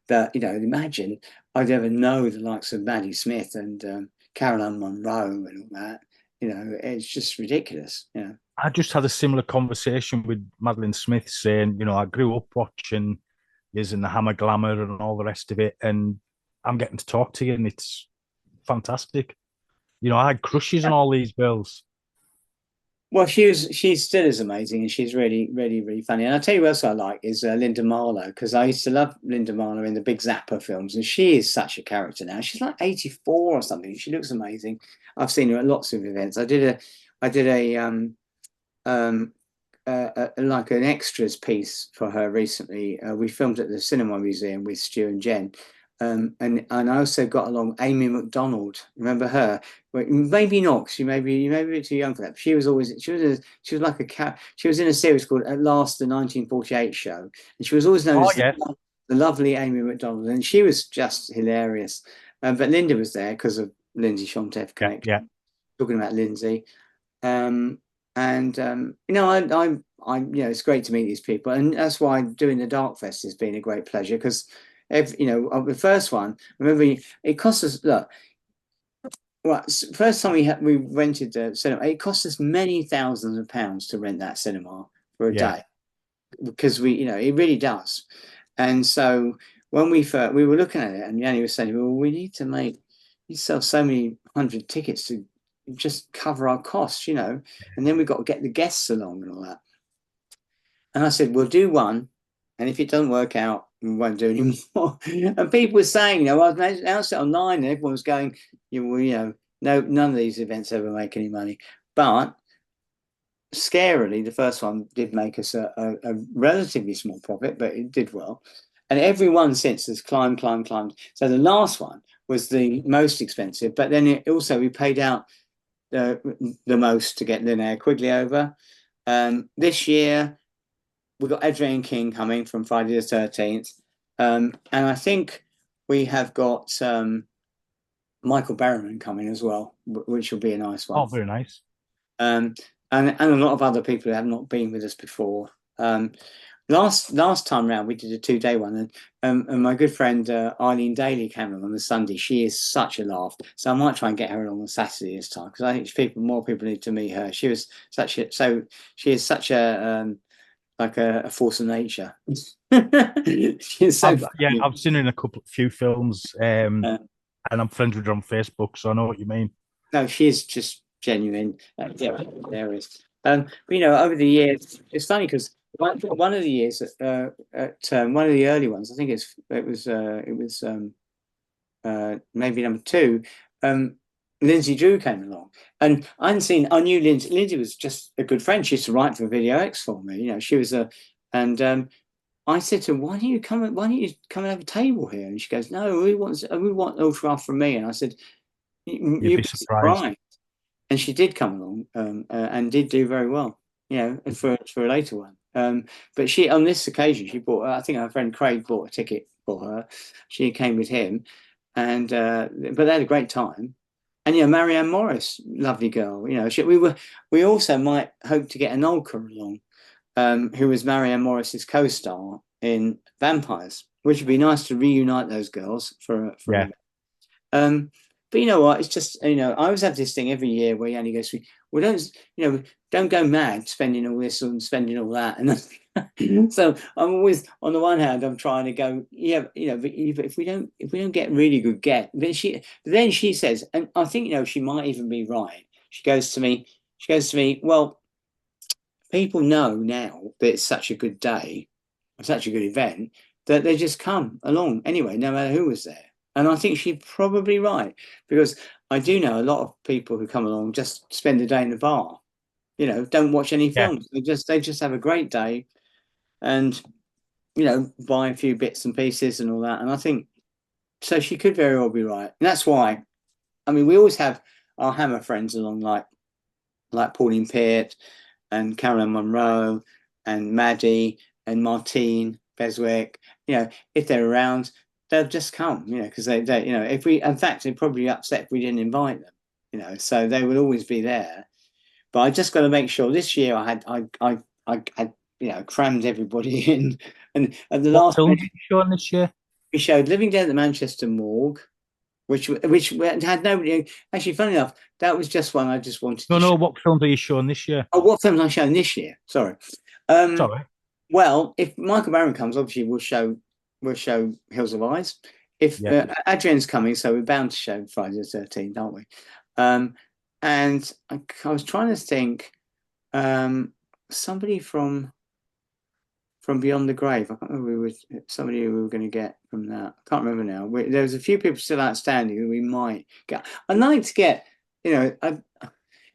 that, you know, imagine I'd ever know the likes of Maddie Smith and Caroline Monroe and all that. You know, it's just ridiculous. You know. I just had a similar conversation with Madeline Smith saying, you know, I grew up watching Liz and the Hammer Glamour and all the rest of it, and I'm getting to talk to you, and it's fantastic. You know, I had crushes on all these girls. Well, she's still as amazing, and she's really, really, really funny. And I'll tell you what else I like is Linda Marlowe, because I used to love Linda Marlowe in the Big Zappa films, and she is such a character now. She's like 84 or something. She looks amazing. I've seen her at lots of events. I did a like an extras piece for her recently. We filmed at the Cinema Museum with Stu and Jen. And I also got along Amy McDonald. Remember her? Well, maybe not. She may be a bit too young for that. But she was like a cat. She was in a series called At Last, the 1948 show, and she was always known as the lovely Amy McDonald, and she was just hilarious. But Linda was there because of Lindsay Shonteff connection. Yeah. Talking about Lindsay. You know, you know, it's great to meet these people, and that's why doing the Dark Fest has been a great pleasure because, you know, the first one, remember, it cost us, look, well, first time we rented the cinema, it cost us many thousands of pounds to rent that cinema for a day because you know, it really does. And so when we were looking at it, and Yanni was saying, well, we need to sell so many hundred tickets to just cover our costs, you know, and then we've got to get the guests along and all that. And I said, we'll do one, and if it doesn't work out, we won't do any more. And people were saying, you know, I announced it online, and everyone was going, you know, no, none of these events ever make any money. But scarily, the first one did make us a relatively small profit, but it did well. And everyone since has climbed. So the last one was the most expensive, but then we paid out the most to get Linnea Quigley over. This year, we've got Adrian King coming from Friday the 13th. And I think we have got Michael Berryman coming as well, which will be a nice one. Oh, very nice. And a lot of other people who have not been with us before. last time round we did a 2-day one, and my good friend Eileen Daly came along on the Sunday. She is such a laugh, so I might try and get her along on Saturday this time, because I think more people need to meet her. She was she is such a like a force of nature. She's so funny. I've seen her in a few films, and I'm friends with her on Facebook, so I know what you mean. No, she is just genuine. Yeah, there is. But over the years, it's funny because one of the years at one of the early ones, I think it was maybe number 2. Lindsay Drew came along, and I knew Lindsay. Lindsay was just a good friend. She used to write for Video X for me. She was and I said to her, why don't you come and have a table here? And she goes, no, we want autograph from me. And I said, you'd be surprised. And she did come along and did do very well, for a later one. But she, on this occasion, she bought, I think her friend Craig bought a ticket for her. She came with him, and but they had a great time. And Marianne Morris, lovely girl. We also might hope to get Anolka along, who was Marianne Morris's co-star in Vampires, which would be nice to reunite those girls for yeah. But you know what? It's just, I always have this thing every year where Yanni goes through, well, don't go mad spending all this and spending all that. And so I'm always, on the one hand, I'm trying to go, but if we don't get really good then she says, and I think, she might even be right. She goes to me, well, people know now that it's such a good day, such a good event, that they just come along anyway, no matter who was there. And I think she's probably right, because I do know a lot of people who come along just spend the day in the bar, don't watch any films. They just have a great day, and buy a few bits and pieces and all that. And I think so. She could very well be right, and that's why. I mean, we always have our Hammer friends along, like Pauline Peart and Caroline Munro and Maddie and Martine Beswick. If they're around, they'll just come, because they if we, in fact, they'd probably be upset if we didn't invite them, so they will always be there. But I just got to make sure. This year I had crammed everybody in, and at the last film did you show this year? We showed Living Dead at the Manchester Morgue, which had nobody. Actually, funny enough, that was just one I just wanted. No. What films are you showing this year? Oh, what films I shown this year? Sorry. Sorry. Well, if Michael Barron comes, obviously we'll show Hills of Eyes. If Adrian's coming, so we're bound to show Friday the 13th, aren't we? And I was trying to think, somebody from Beyond the Grave. I can't remember somebody who we were going to get from that. I can't remember now. There's a few people still outstanding who we might get. I'd like to get,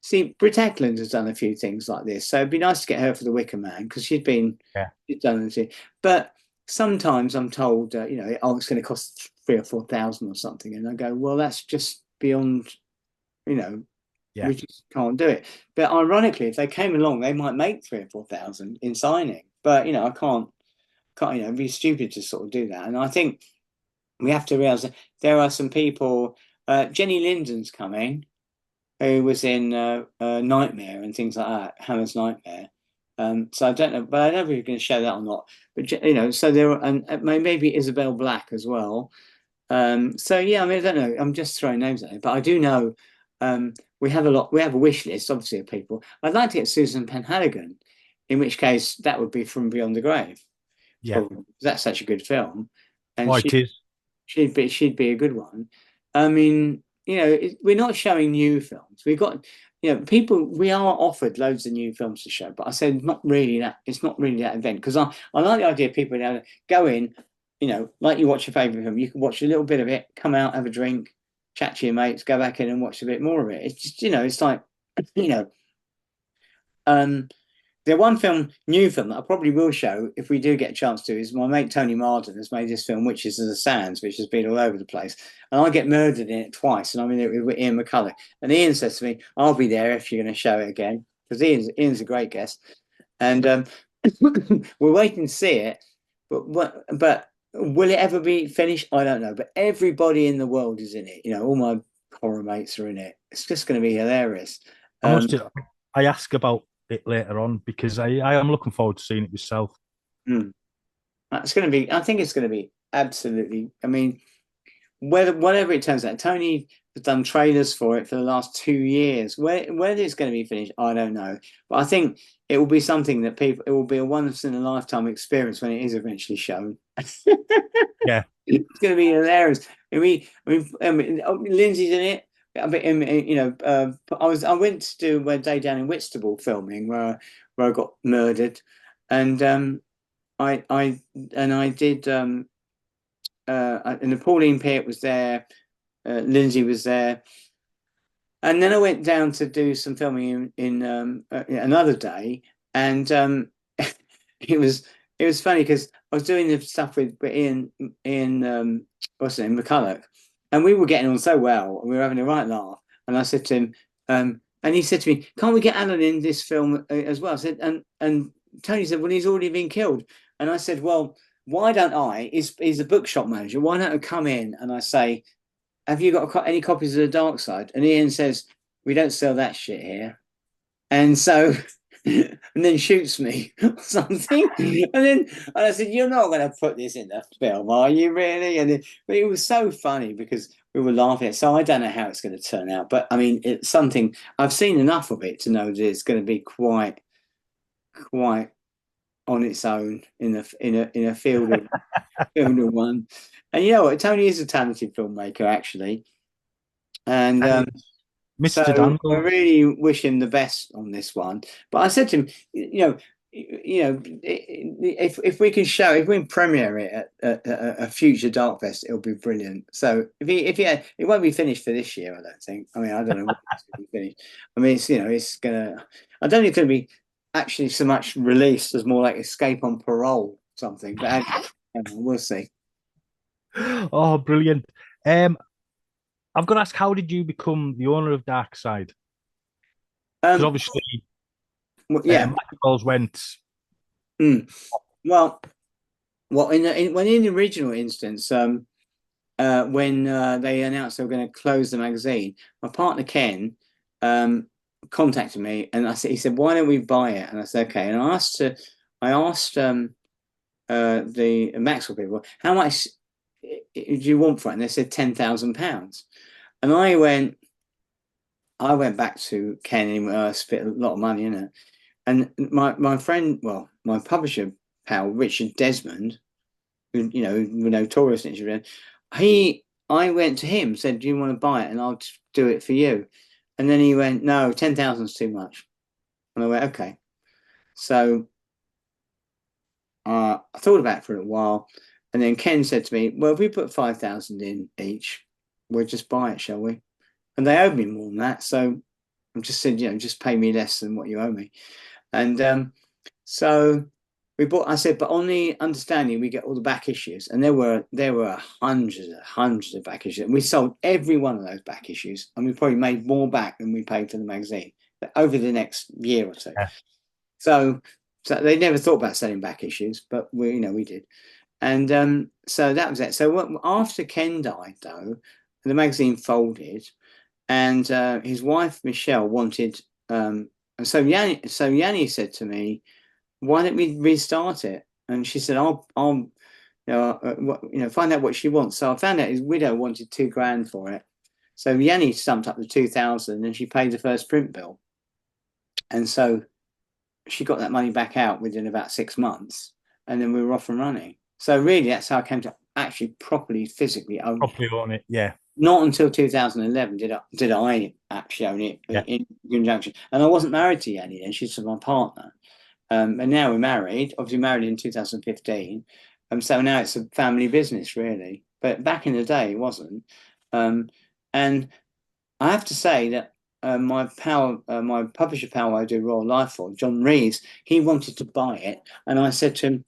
see, Britt Eklund has done a few things like this, so it'd be nice to get her for The Wicker Man, because she's done it. But sometimes I'm told, it's going to cost 3,000 or 4,000 or something, and I go, well, that's just beyond, we just can't do it. But ironically, if they came along, they might make 3,000 or 4,000 in signing. But I can't. It'd be stupid to sort of do that. And I think we have to realize that there are some people. Jenny Linden's coming, who was in Nightmare and things like that, Hammer's Nightmare. So I don't know, but I don't know if we're going to show that or not. But so there are, and maybe Isabel Black as well. So yeah, I mean, I don't know. I'm just throwing names at it, but I do know we have a lot. We have a wish list, obviously, of people. I'd like to get Susan Penhaligon, in which case that would be From Beyond the Grave. Yeah, that's such a good film, and she'd be a good one. I mean, we're not showing new films. We've got, people. We are offered loads of new films to show, but I said not really that. It's not really that event, because I like the idea of people go in, like you watch your favourite film. You can watch a little bit of it, come out, have a drink, chat to your mates, go back in and watch a bit more of it. It's just, it's like, the one new film that I probably will show if we do get a chance to, is my mate Tony Marden has made this film, Witches of the Sands, which has been all over the place. And I get murdered in it twice, and I'm in it with Ian McCulloch. And Ian says to me, I'll be there if you're going to show it again, because Ian's a great guest. And we're waiting to see it. But will it ever be finished? I don't know. But everybody in the world is in it. All my horror mates are in it. It's just going to be hilarious. I ask about it later on, because I am looking forward to seeing it myself. That's going to be. I think it's going to be absolutely. I mean, whatever it turns out, Tony has done trailers for it for the last 2 years. Whether it's going to be finished, I don't know. But I think it will be something that people. It will be a once in a lifetime experience when it is eventually shown. Yeah, it's going to be hilarious. I mean, Lindsay's in it. I went to do a day down in Whitstable filming where I got murdered, and I did and Pauline Peart was there, Lindsay was there, and then I went down to do some filming in another day, and it was funny because I was doing the stuff with Ian what's his name, McCulloch, and we were getting on so well, and we were having a right laugh, and I said to him, and he said to me, "Can't we get Allan in this film as well?" I said, and Tony said, "Well, he's already been killed." And I said, "Well, why don't I? He's a bookshop manager. Why don't I come in and I say, have you got any copies of The Dark Side?" And Ian says, "We don't sell that shit here." And so, and then shoots me or something. And I said, "You're not going to put this in the film, are you really?" But it was so funny because we were laughing at it. So I don't know how it's going to turn out. But I mean, it's something I've seen enough of it to know that it's going to be quite on its own in a field of one. And you know what, Tony is a talented filmmaker actually, and Mr. so Dangle. I really wish him the best on this one. But I said to him, if we can premiere it at a future Dark Fest, it'll be brilliant. So it won't be finished for this year, I don't think. I mean, I don't know when it's going to be finished. I mean, it's gonna. I don't think it's going to be actually so much released as more like Escape on Parole something. But we'll see. Oh, brilliant. I've got to ask, how did you become the owner of Dark Side? Because obviously, Michael's went. Well, in the original instance, when they announced they were going to close the magazine, my partner Ken contacted me, and he said, "Why don't we buy it?" And I said, "Okay." And I asked the Maxwell people, "How much do you want for it?" And they said £10,000. And I went back to Ken and I spent a lot of money in it. And my friend, my publisher pal Richard Desmond, who notorious in I went to him, said, "Do you want to buy it? And I'll do it for you." And then he went, "No, 10,000 is too much." And I went, "Okay." So I thought about it for a while, and then Ken said to me, "Well, if we put 5,000 in each, we'll just buy it, shall we?" And they owed me more than that, so I just said, just pay me less than what you owe me. And so we bought. I said, but on the understanding we get all the back issues, and there were hundreds of back issues, and we sold every one of those back issues, and we probably made more back than we paid for the magazine over the next year or so. Yeah. So they never thought about selling back issues, but we did. And so that was it. So after Ken died, though, the magazine folded, and his wife Michelle wanted. So Yanni said to me, "Why don't we restart it?" And she said, "I'll find out what she wants." So I found out his widow wanted $2,000 for it. So Yanni stumped up the 2,000, and she paid the first print bill. And so she got that money back out within about 6 months, and then we were off and running. So really, that's how I came to actually properly, physically own it. Yeah. Not until 2011 did I actually own it in conjunction. And I wasn't married to Yanni then; she's my partner. And now we're married. Obviously, married in 2015. So now it's a family business, really. But back in the day, it wasn't. And I have to say that my publisher pal I do Royal Life for, John Reeves, he wanted to buy it, and I said to him,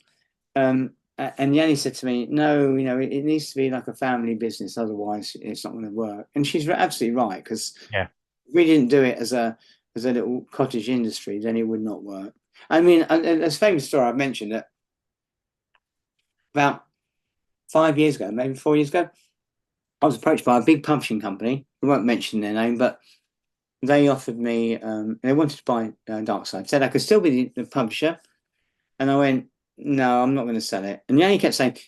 and Yanni said to me, "No, it needs to be like a family business, otherwise it's not going to work." And she's absolutely right, because if we didn't do it as a little cottage industry, then it would not work. I mean, there's a famous story I've mentioned that about 5 years ago, maybe 4 years ago, I was approached by a big publishing company. We won't mention their name, but they offered me, they wanted to buy Dark Side, said I could still be the publisher. And I went, no, I'm not going to sell it. And he kept saying,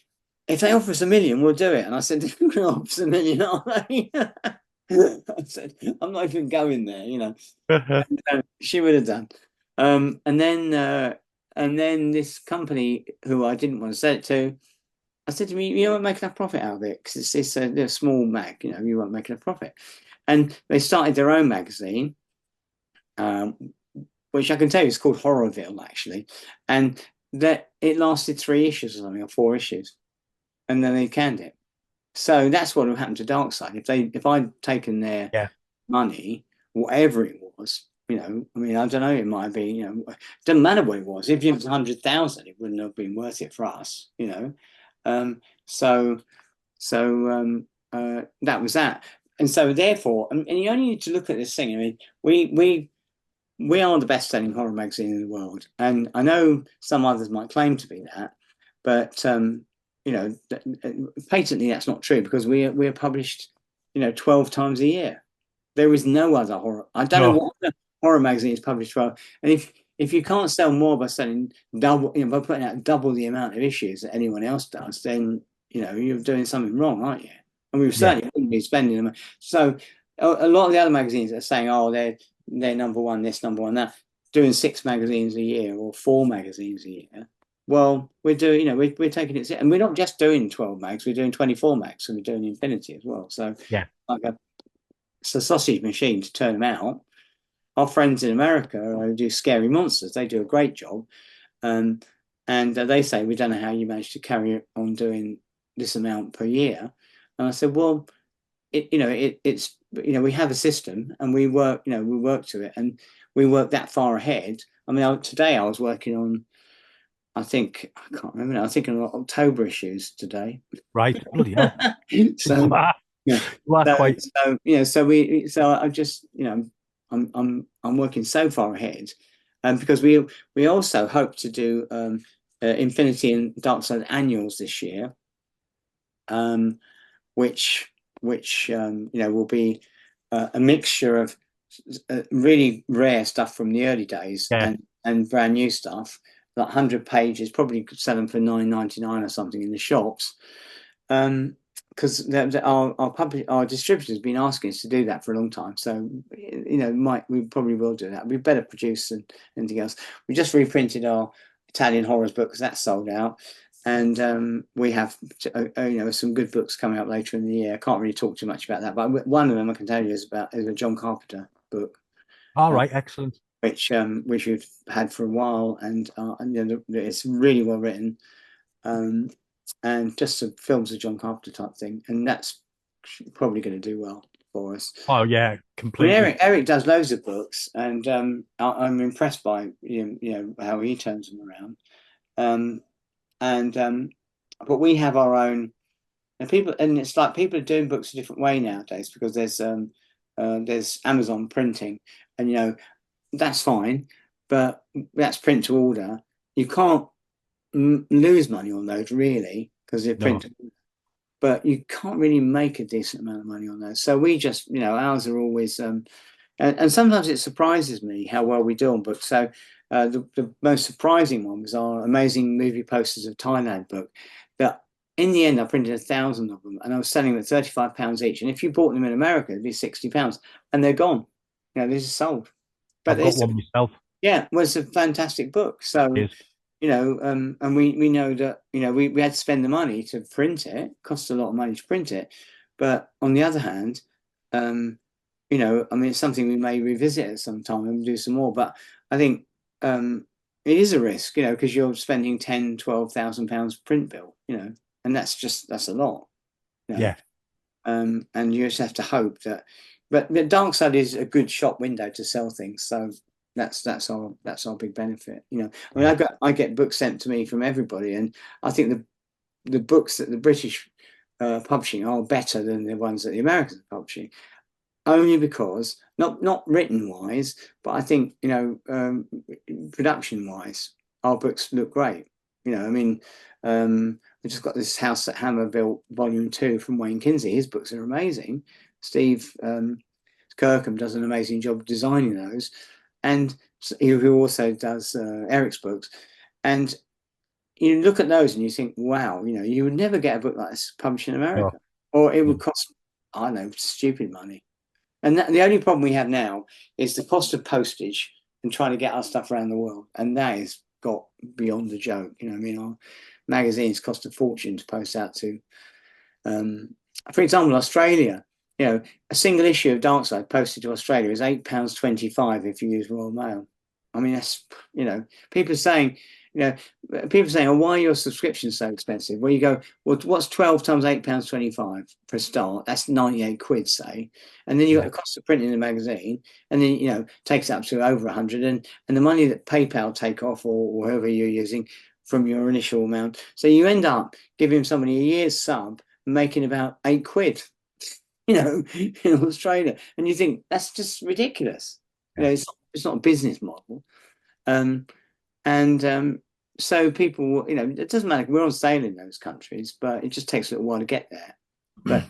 if they offer us $1 million, we'll do it. And I said, they're going to offer us $1 million, are they? I said, I'm not even going there, you know. She would have done. And then this company who I didn't want to sell it to, I said to me, you won't make enough profit out of it because it's a small mag, you know, you won't make enough profit. And they started their own magazine, which I can tell you is called Horrorville, actually. And that it lasted 3 issues or something, or 4 issues. And then they canned it. So that's what would happen to Darkside. If I'd taken their money, whatever it was, you know, I mean, I don't know, it might be, you know, it doesn't matter what it was. If it was 100,000, it wouldn't have been worth it for us, you know. So that was that. And so therefore, and you only need to look at this thing. I mean, we are the best-selling horror magazine in the world, and I know some others might claim to be that, but you know, patently that's not true because we're published, you know, 12 times a year. There is no other horror. I don't know what other horror magazine is published 12. And if you can't sell more by selling double, you know, by putting out double the amount of issues that anyone else does, then you know you're doing something wrong, aren't you? And we certainly wouldn't be spending them. So a lot of the other magazines are saying, oh, they're number one this, number one that, doing 6 magazines a year or 4 magazines a year. Well, we're doing, you know, we're taking it, and we're not just doing 12 mags, we're doing 24 mags, and we're doing Infinity as well. So like it's a sausage machine to turn them out. Our friends in America who do Scary Monsters, they do a great job, and they say, we don't know how you manage to carry on doing this amount per year. And I said, well, it's you know, we have a system and we work, you know, we work to it, and we work that far ahead. I mean, today I was working on, I think, I can't remember now, I think in October issues today. Right, bloody hell. So yeah, so you know, so I just, you know, I'm working so far ahead, because we also hope to do Infinity and Darkside annuals this year, which you know, will be a mixture of really rare stuff from the early days and brand new stuff, like 100 pages, probably could sell them for $9.99 or something in the shops. Because our distributors have been asking us to do that for a long time. So, you know, we probably will do that. We better produce than anything else. We just reprinted our Italian horrors book because that's sold out. And we have, you know, some good books coming up later in the year. I can't really talk too much about that, but one of them I can tell you is a John Carpenter book. All right, excellent. Which we've had for a while, and you know, it's really well written, and just some films of John Carpenter type thing, and that's probably going to do well for us. Oh yeah, completely. I mean, Eric does loads of books, and I'm impressed by you know how he turns them around. But we have our own, and it's like people are doing books a different way nowadays because there's Amazon printing, and you know, that's fine, but that's print to order. You can't lose money on those really because they're print to order, but you can't really make a decent amount of money on those. So we just, you know, ours are always, and sometimes it surprises me how well we do on books. So the most surprising one was our Amazing Movie Posters of Thailand book. That in the end, I printed 1,000 of them, and I was selling them at £35 each. And if you bought them in America, it'd be £60, and they're gone. You know, they're just sold. But I've got one myself. Yeah, well, it's a fantastic book. So, you know, and we know that, you know, we had to spend the money to print it. It cost a lot of money to print it. But on the other hand, you know, I mean, it's something we may revisit at some time and do some more. But I think it is a risk, you know, because you're spending £10,000-12,000 print bill, you know, and that's a lot. You know? Yeah. And you just have to hope that. But the Darkside is a good shop window to sell things, so that's our big benefit. You know, I mean, I get books sent to me from everybody, and I think the books that the British publishing are better than the ones that the Americans are publishing, only because not written wise, but I think, you know, production wise, our books look great. You know, I mean, we just got this House that Hammer built Volume 2 from Wayne Kinsey. His books are amazing. Steve Kirkham does an amazing job designing those, and who also does Eric's books. And you look at those and you think, wow, you would never get a book like this published in America, or it would cost, I don't know, stupid money. And the only problem we have now is the cost of postage and trying to get our stuff around the world, and that has got beyond a joke. Our magazines cost a fortune to post out to. For example, Australia. A single issue of Darkside posted to Australia is £8.25 if you use Royal Mail. I mean, that's people saying, oh, why are your subscriptions so expensive? Well, you go, well, what's 12 times £8.25 for a start? That's 98 quid, say, and then you got the cost of printing the magazine, and then takes up to over 100, and the money that PayPal take off or whoever you're using from your initial amount. So you end up giving somebody a year's sub, making about 8 quid. In Australia, and you think that's just ridiculous. It's not a business model, so people, it doesn't matter. We're on sale in those countries, but it just takes a little while to get there. But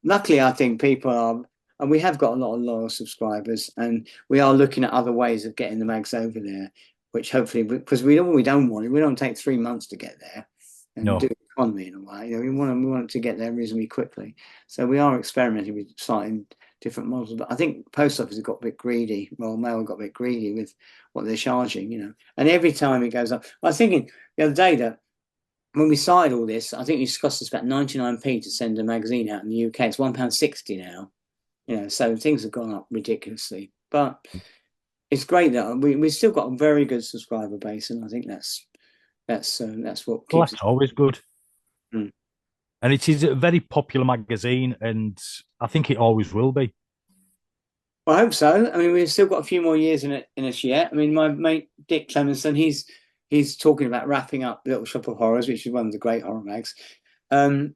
luckily, I think people are, and we have got a lot of loyal subscribers, and we are looking at other ways of getting the mags over there, which hopefully, because we don't take 3 months to get there and do economy in a way. We want to get there reasonably quickly. So we are experimenting with slightly different models. But I think post office has got a bit greedy. Royal Mail got a bit greedy with what they're charging, And every time it goes up, I was thinking the other day that when we started all this, I think it cost us about 99p to send a magazine out in the UK. It's £1.60 now. So things have gone up ridiculously. But it's great that we've still got a very good subscriber base, and I think that's what keeps. That's always good. And it is a very popular magazine, and I think it always will be. Well, I hope so. I mean, we've still got a few more years in us yet. I mean, my mate Dick Clemenson, he's talking about wrapping up Little Shop of Horrors, which is one of the great horror mags. So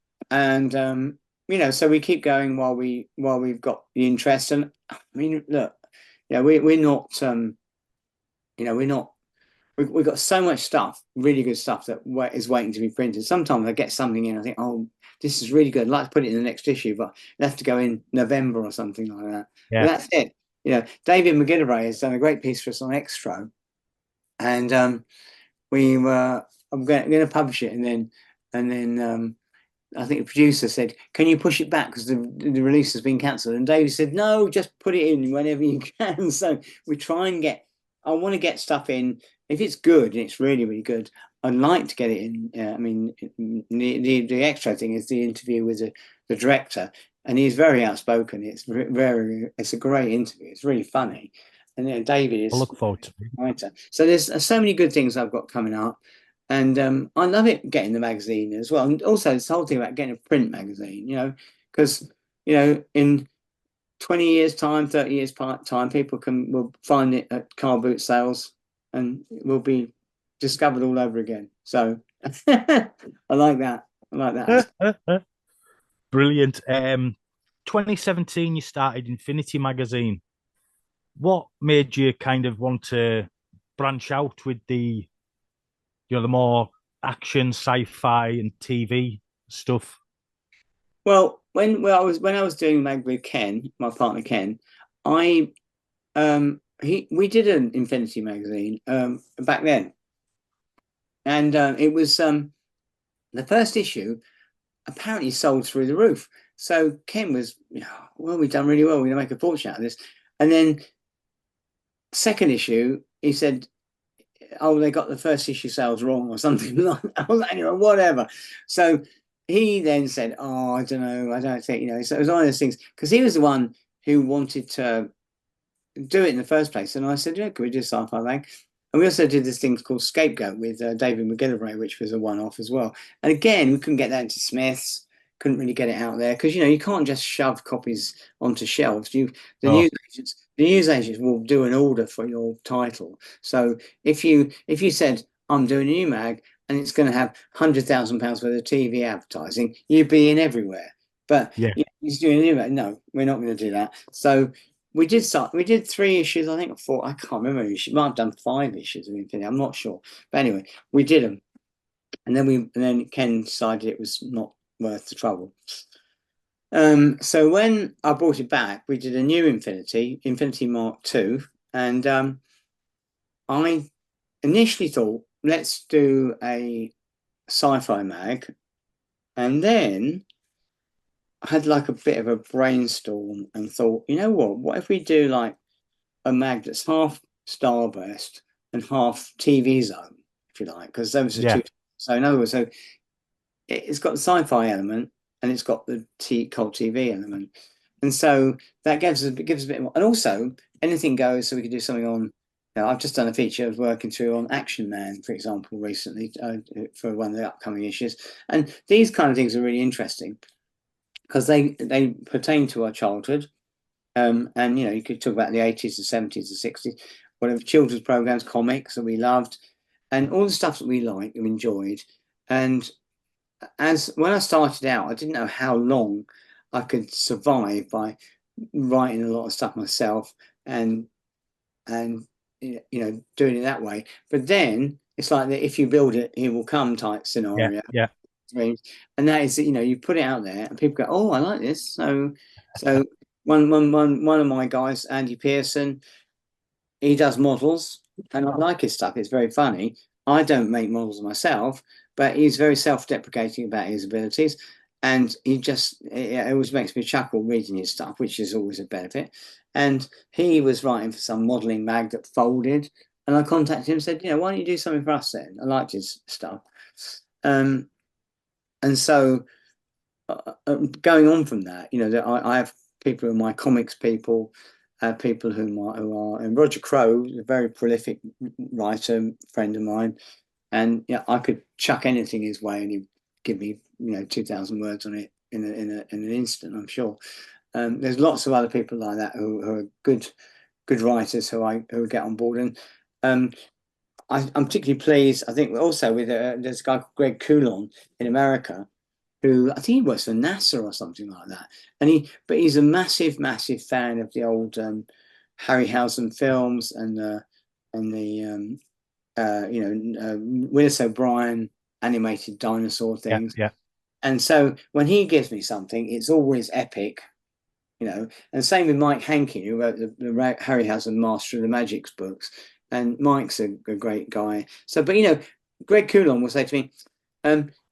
we keep going while we've got the interest. And I mean, look, we're not, we've got so much stuff, really good stuff that is waiting to be printed. Sometimes I get something in, I think, oh, this is really good. I'd like to put it in the next issue, but it'll have to go in November or something like that. Yeah. But that's it. David McGillivray has done a great piece for us on Extro, and I'm going to publish it, and then I think the producer said, "Can you push it back because the release has been cancelled?" And David said, "No, just put it in whenever you can." So we try and I want to get stuff in. If it's good and it's really, really good, I'd like to get it in. I mean, the extra thing is the interview with the director, and he's very outspoken. It's a great interview. It's really funny, and David is. I look forward to it. Writer. So there's so many good things I've got coming up, and I love it getting the magazine as well, and also this whole thing about getting a print magazine. Because in 20 years time, 30 years time, people will find it at car boot sales, and it will be discovered all over again. So I like that. Brilliant. 2017, you started Infinitymagazine. What made you kind of want to branch out with the more action, sci-fi, and TV stuff? Well, when I was doing mag with Ken, my partner Ken, we did an Infinitymagazine back then, and it was the first issue apparently sold through the roof. So Ken was, well, we've done really well. We're gonna make a fortune out of this. And then second issue, he said, oh, they got the first issue sales wrong or something like that. I was like, anyway, whatever. So he then said, oh, I don't know. I don't think, so it was one of those things, because he was the one who wanted to do it in the first place. And I said, yeah, can we do Sci-Fi Mag? And we also did this thing called Scapegoat with David McGillivray, which was a one-off as well. And again, we couldn't get that into Smith's, couldn't really get it out there, because, you can't just shove copies onto shelves. The news agents will do an order for your title. So if you said, I'm doing a new mag and it's going to have £100,000 worth of TV advertising, you'd be in everywhere. But he's doing a new mag. No, we're not going to do that. So we did 3 issues, I think, or 4. I can't remember. We might have done 5 issues of Infinity. I'm not sure. But anyway, we did them. And then Ken decided it was not worth the trouble. So when I brought it back, we did a new Infinity Mark II, and I initially thought let's do a sci-fi mag. And then I had like a bit of a brainstorm and thought, you know what if we do like a mag that's half Starburst and half TV Zone, if you like, because those are two. So in other words, so it's got the sci-fi element and it's got the cult TV element, and so that gives a bit more. And also anything goes. So we could do something on. I've just done a feature I was working through on Action Man, for example, recently for one of the upcoming issues, and these kind of things are really interesting because they pertain to our childhood. And you could talk about the 80s, the 70s, the 60s, whatever, children's programs, comics that we loved, and all the stuff that we liked and enjoyed. And when I started out, I didn't know how long I could survive by writing a lot of stuff myself and doing it that way. But then it's like that, if you build it, he will come type scenario. Yeah. And that is, you put it out there and people go, oh, I like this. So one of my guys, Andy Pearson, he does models and I like his stuff. It's very funny. I don't make models myself, but he's very self-deprecating about his abilities. And it always makes me chuckle reading his stuff, which is always a benefit. And he was writing for some modeling mag that folded. And I contacted him and said, why don't you do something for us then? I liked his stuff. And so going on from that, I have people who are my comics people, people who are, and Roger Crow, a very prolific writer, friend of mine. And I could chuck anything his way and he'd give me, 2,000 words on it in an instant, I'm sure. There's lots of other people like that who are good writers who get on board. And I'm particularly pleased, I think, also with there's a guy called Greg Coulon in America, who I think he works for NASA or something like that. But he's a massive fan of the old Harryhausen films and the Willis O'Brien animated dinosaur things. Yeah. And so when he gives me something, it's always epic, And same with Mike Hankin, who wrote the Harryhausen Master of the Magics books. And Mike's a great guy. So, but Greg Coulon will say to me,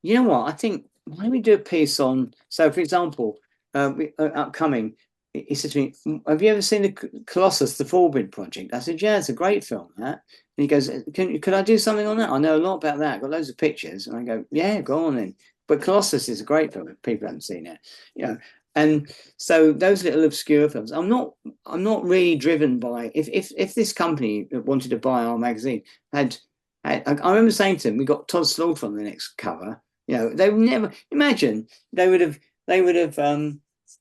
you know what? I think, why don't we do a piece on? So, for example, upcoming, he said to me, have you ever seen the Colossus, the Forbid Project? I said, yeah, it's a great film, that. And he goes, could I do something on that? I know a lot about that. I've got loads of pictures. And I go, yeah, go on then. But Colossus is a great film if people haven't seen it, And so those little obscure films, I'm not really driven by, if this company that wanted to buy our magazine I remember saying to them, we got Todd Slaughter on the next cover. They would never imagine they would have.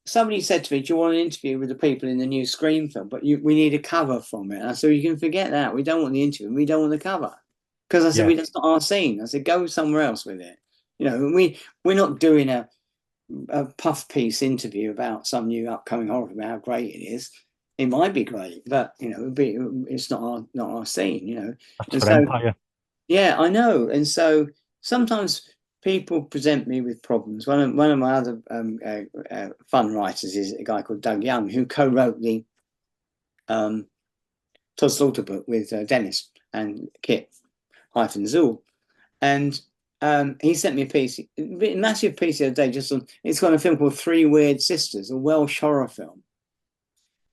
Somebody said to me, do you want an interview with the people in the new Scream film? But we need a cover from it. And I said, you can forget that. We don't want the interview. We don't want the cover. Because I said, that's not our scene. I said, go somewhere else with it. We're not doing a puff piece interview about some new upcoming horror film, how great it is. It might be great, but it's not our scene. That's for Empire. Yeah, I know. And so sometimes people present me with problems. One of my other fun writers is a guy called Doug Young, who co-wrote the Todd Slaughter book with Dennis and Kit Zool. And he sent me a piece, a massive piece the other day, it's got a film called Three Weird Sisters, a Welsh horror film.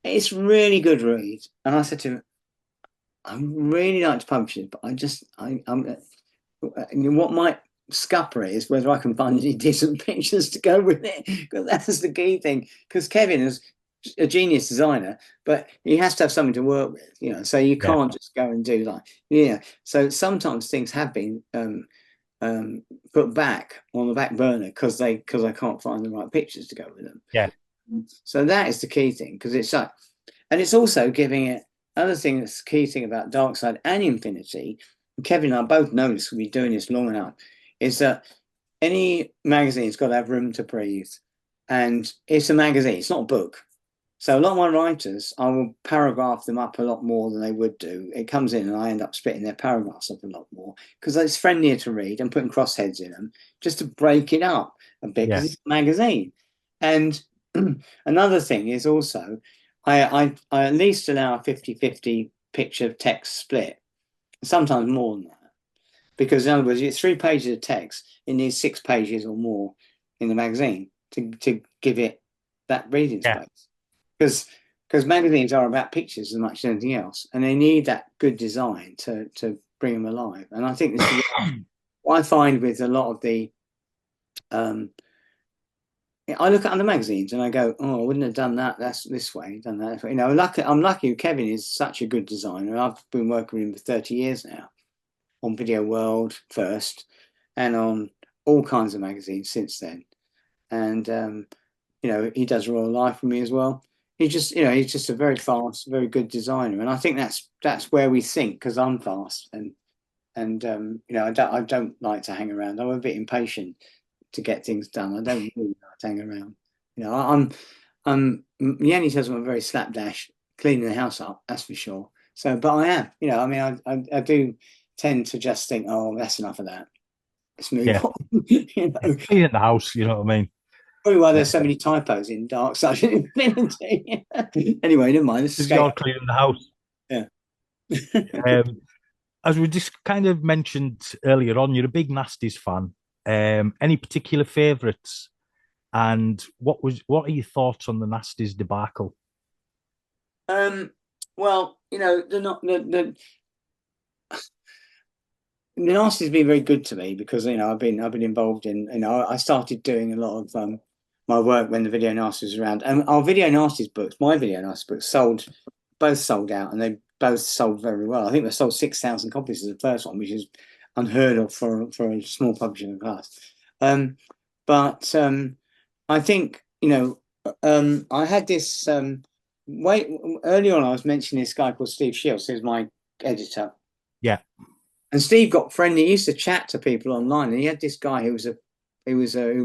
It's really good read. And I said to him, I'd really like to publish it, but what might scupper it is whether I can find any decent pictures to go with it, because that's the key thing. Because Kevin is a genius designer, but he has to have something to work with, so you can't just go and do so sometimes things have been put back on the back burner because I can't find the right pictures to go with them. So that is the key thing, because it's like, and it's also giving it another thing. That's the key thing about Darkside and Infinity, and Kevin and I both know this, we've been doing this long enough, is that any magazine's got to have room to breathe. And it's a magazine, it's not a book. So a lot of my writers, I will paragraph them up a lot more than they would do. It comes in and I end up splitting their paragraphs up a lot more because it's friendlier to read and putting crossheads in them just to break it up a bit, because it's a magazine. And another thing is also, I at least allow a 50-50 picture text split, sometimes more than that. because in other words, it's 3 pages of text. It needs 6 pages or more in the magazine to give it that reading space. Because magazines are about pictures as much as anything else, and they need that good design to bring them alive. And I think this is what I find with a lot of the I look at other magazines and I go, oh, I wouldn't have done that. That's this way, done that. You know, I'm lucky. Kevin is such a good designer. I've been working with him for 30 years now, on Video World first, and on all kinds of magazines since then. And you know, he does Royal Life with me as well. He's just, you know, he's just a very fast, very good designer, and I think that's where we think, because I'm fast and you know, I don't like to hang around. I'm a bit impatient to get things done. I don't really like to hang around. You know, Yanni says I'm very slapdash, cleaning the house up, that's for sure. So, but I am, you know, I mean, I do tend to just think, oh, that's enough of that. Let's move on. You know? Cleaning the house, you know what I mean? Probably why there's so many typos in Dark Side of Infinity. Anyway, never mind. This is you're cleaning the house. Yeah. As we just kind of mentioned earlier on, you're a big Nasties fan. Any particular favourites? And what are your thoughts on the Nasties debacle? Well, you know, the Nasties have been very good to me, because, you know, I've been involved in, you know, I started doing a lot of my work when the Video Nasties was around, and our Video Nasties books, my Video Nasties books, both sold out, and they both sold very well. I think they sold 6,000 copies of the first one, which is unheard of for a small publishing class. But I think, you know, I had this early on. I was mentioning this guy called Steve Shields, who's my editor. Yeah. And Steve got friendly. He used to chat to people online, and he had this guy who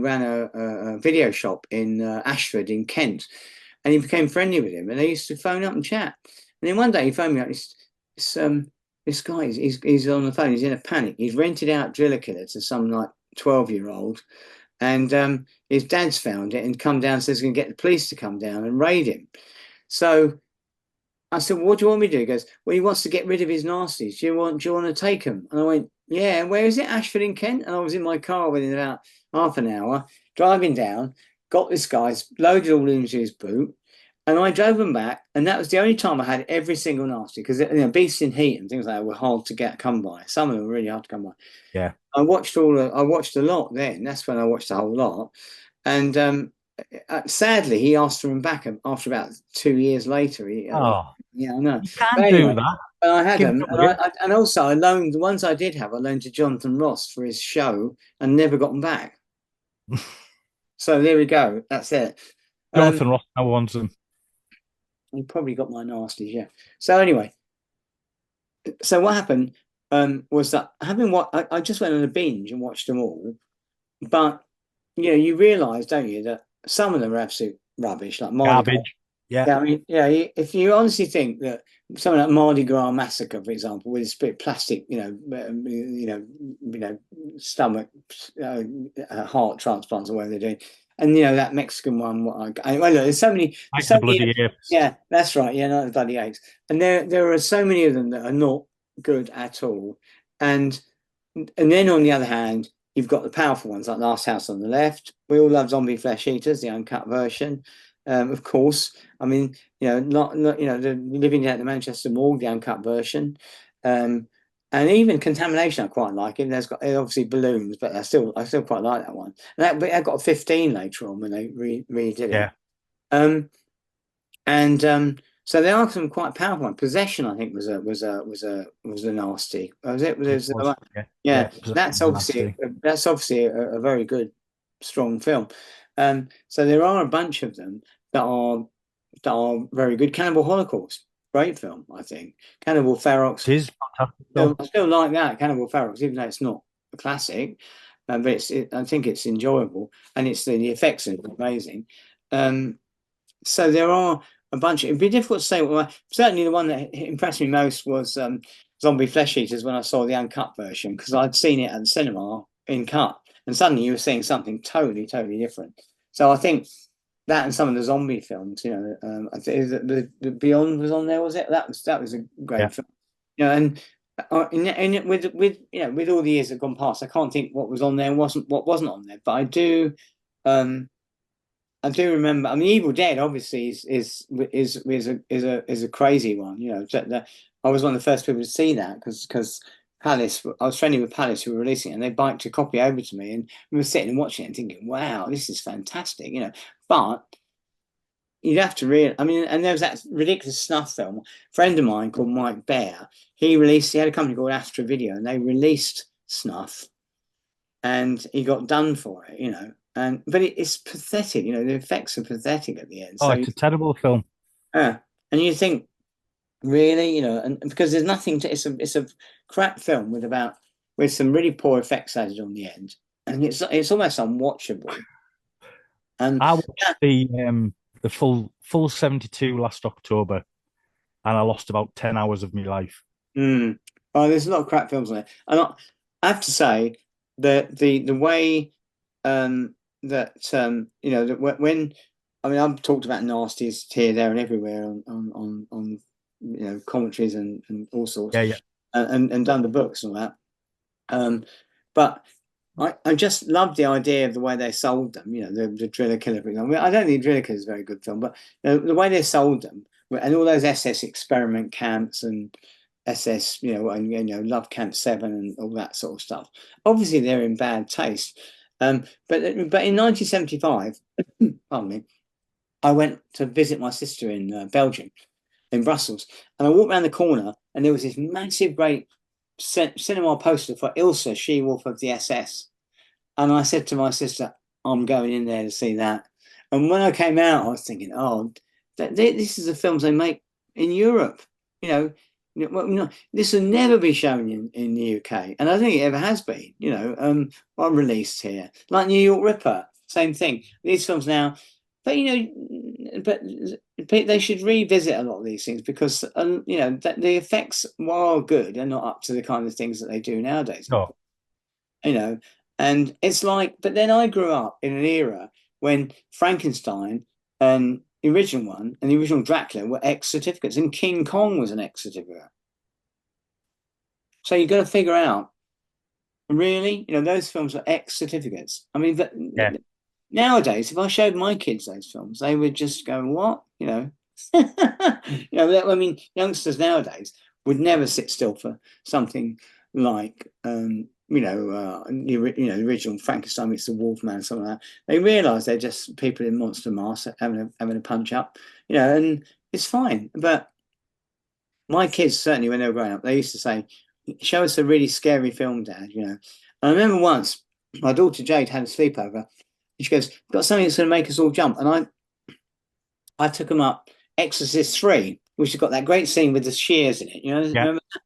ran a video shop in Ashford in Kent, and he became friendly with him. And they used to phone up and chat. And then one day he phoned me up. This guy, he's on the phone. He's in a panic. He's rented out Driller Killer to some like 12-year-old, and his dad's found it and come down. Says he's going to get the police to come down and raid him. So I said, well, what do you want me to do? He goes, well, he wants to get rid of his nasties. Do you want to take them? And I went, yeah. Where is it? Ashford in Kent. And I was in my car within about half an hour, driving down, got this guy's loaded all into his boot, and I drove them back. And that was the only time I had every single nasty, because, you know, Beasts in Heat and things like that were hard to come by. Some of them were really hard to come by. Yeah. I watched a lot then. That's when I watched the whole lot. And sadly, he asked for him back after about 2 years later. Yeah, I know. You can't do that. But I had them, and also I loaned the ones I did have. I loaned to Jonathan Ross for his show, and never got them back. So there we go. That's it. Jonathan Ross now wants them. He probably got my nasties, yeah. So anyway, so what happened was that I just went on a binge and watched them all, but you know, you realise, don't you, that some of them are absolute rubbish, like garbage. Yeah. I mean, yeah. If you honestly think that something like Mardi Gras Massacre, for example, with a bit of plastic, stomach, heart transplants or whatever they're doing, and you know that Mexican one. Well, there's so many. Yeah, that's right. Yeah, not the bloody apes. And there are so many of them that are not good at all. And then on the other hand, you've got the powerful ones like Last House on the Left. We all love Zombie Flesh Eaters, the uncut version, of course. I mean, you know, not the Living at the Manchester Morgue, the uncut version, and even Contamination. I quite like it. There's got obviously balloons, but I still quite like that one. And that got a 15 later on when they redid it. Yeah. So there are some quite powerful ones. Possession, I think, was a nasty. Was it? Yeah. That's obviously a very good, strong film. So there are a bunch of them that are very good. Cannibal Holocaust, great film, I think. Cannibal Ferox. It is fantastic. I still like that, Cannibal Ferox, even though it's not a classic, but I think it's enjoyable, and the effects are amazing. So there are a bunch. It'd be difficult to say. Well, certainly the one that impressed me most was Zombie Flesh Eaters when I saw the uncut version, because I'd seen it at the cinema in cut, and suddenly you were seeing something totally different. So I think that and some of the zombie films, you know, I think the Beyond was on there, was it? That was a great film. You know, and with with all the years that have gone past, I can't think what was on there and what wasn't on there. But I do remember. I mean, Evil Dead obviously is a crazy one. I was one of the first people to see that because Palace. I was friendly with Palace who were releasing it, and they biked a copy over to me, and we were sitting and watching it and thinking, "Wow, this is fantastic!" But you'd have to really. I mean, and there was that ridiculous snuff film. A friend of mine called Mike Bear. He had a company called Astra Video, and they released snuff, and he got done for it. But it's pathetic. The effects are pathetic at the end. Oh, So it's a terrible film. yeah, and you think, really, and because there's nothing to. It's a crap film with some really poor effects added on the end, and it's almost unwatchable. And I watched the full 72 last October, and I lost about 10 hours of my life. Oh, there's a lot of crap films on it, and I have to say that the way when I mean I've talked about nasties here, there, and everywhere on commentaries and all sorts, Yeah. and done the books and all that. But I just love the idea of the way they sold them. The Driller Killer, for example. I don't think Driller Killer is a very good film, but the way they sold them, and all those SS experiment camps and SS, Love Camp 7 and all that sort of stuff. Obviously, they're in bad taste. But in 1975, pardon me, I went to visit my sister in Belgium, in Brussels, and I walked around the corner, and there was this massive, great cinema poster for Ilsa, She-Wolf of the SS. And I said to my sister, I'm going in there to see that. And when I came out, I was thinking, oh, this is the films they make in Europe. This will never be shown in the UK. And I don't think it ever has been, are released here. Like New York Ripper, same thing. These films now, but they should revisit a lot of these things because the effects, while good, are not up to the kind of things that they do nowadays. Oh. And it's like, but then I grew up in an era when Frankenstein and the original one and the original Dracula were X certificates, and King Kong was an X certificate. So you've got to figure out, really, those films are X certificates. I mean, nowadays, if I showed my kids those films, they would just go, "What?" I mean, youngsters nowadays would never sit still for something like, the original Frankenstein meets the Wolfman, something like that. They realise they're just people in monster masks having a punch up, and it's fine. But my kids, certainly when they were growing up, they used to say, "Show us a really scary film, Dad." And I remember once my daughter Jade had a sleepover. She goes, "Got something that's going to make us all jump." And I took them up Exorcist 3, which has got that great scene with the shears in it. Remember that?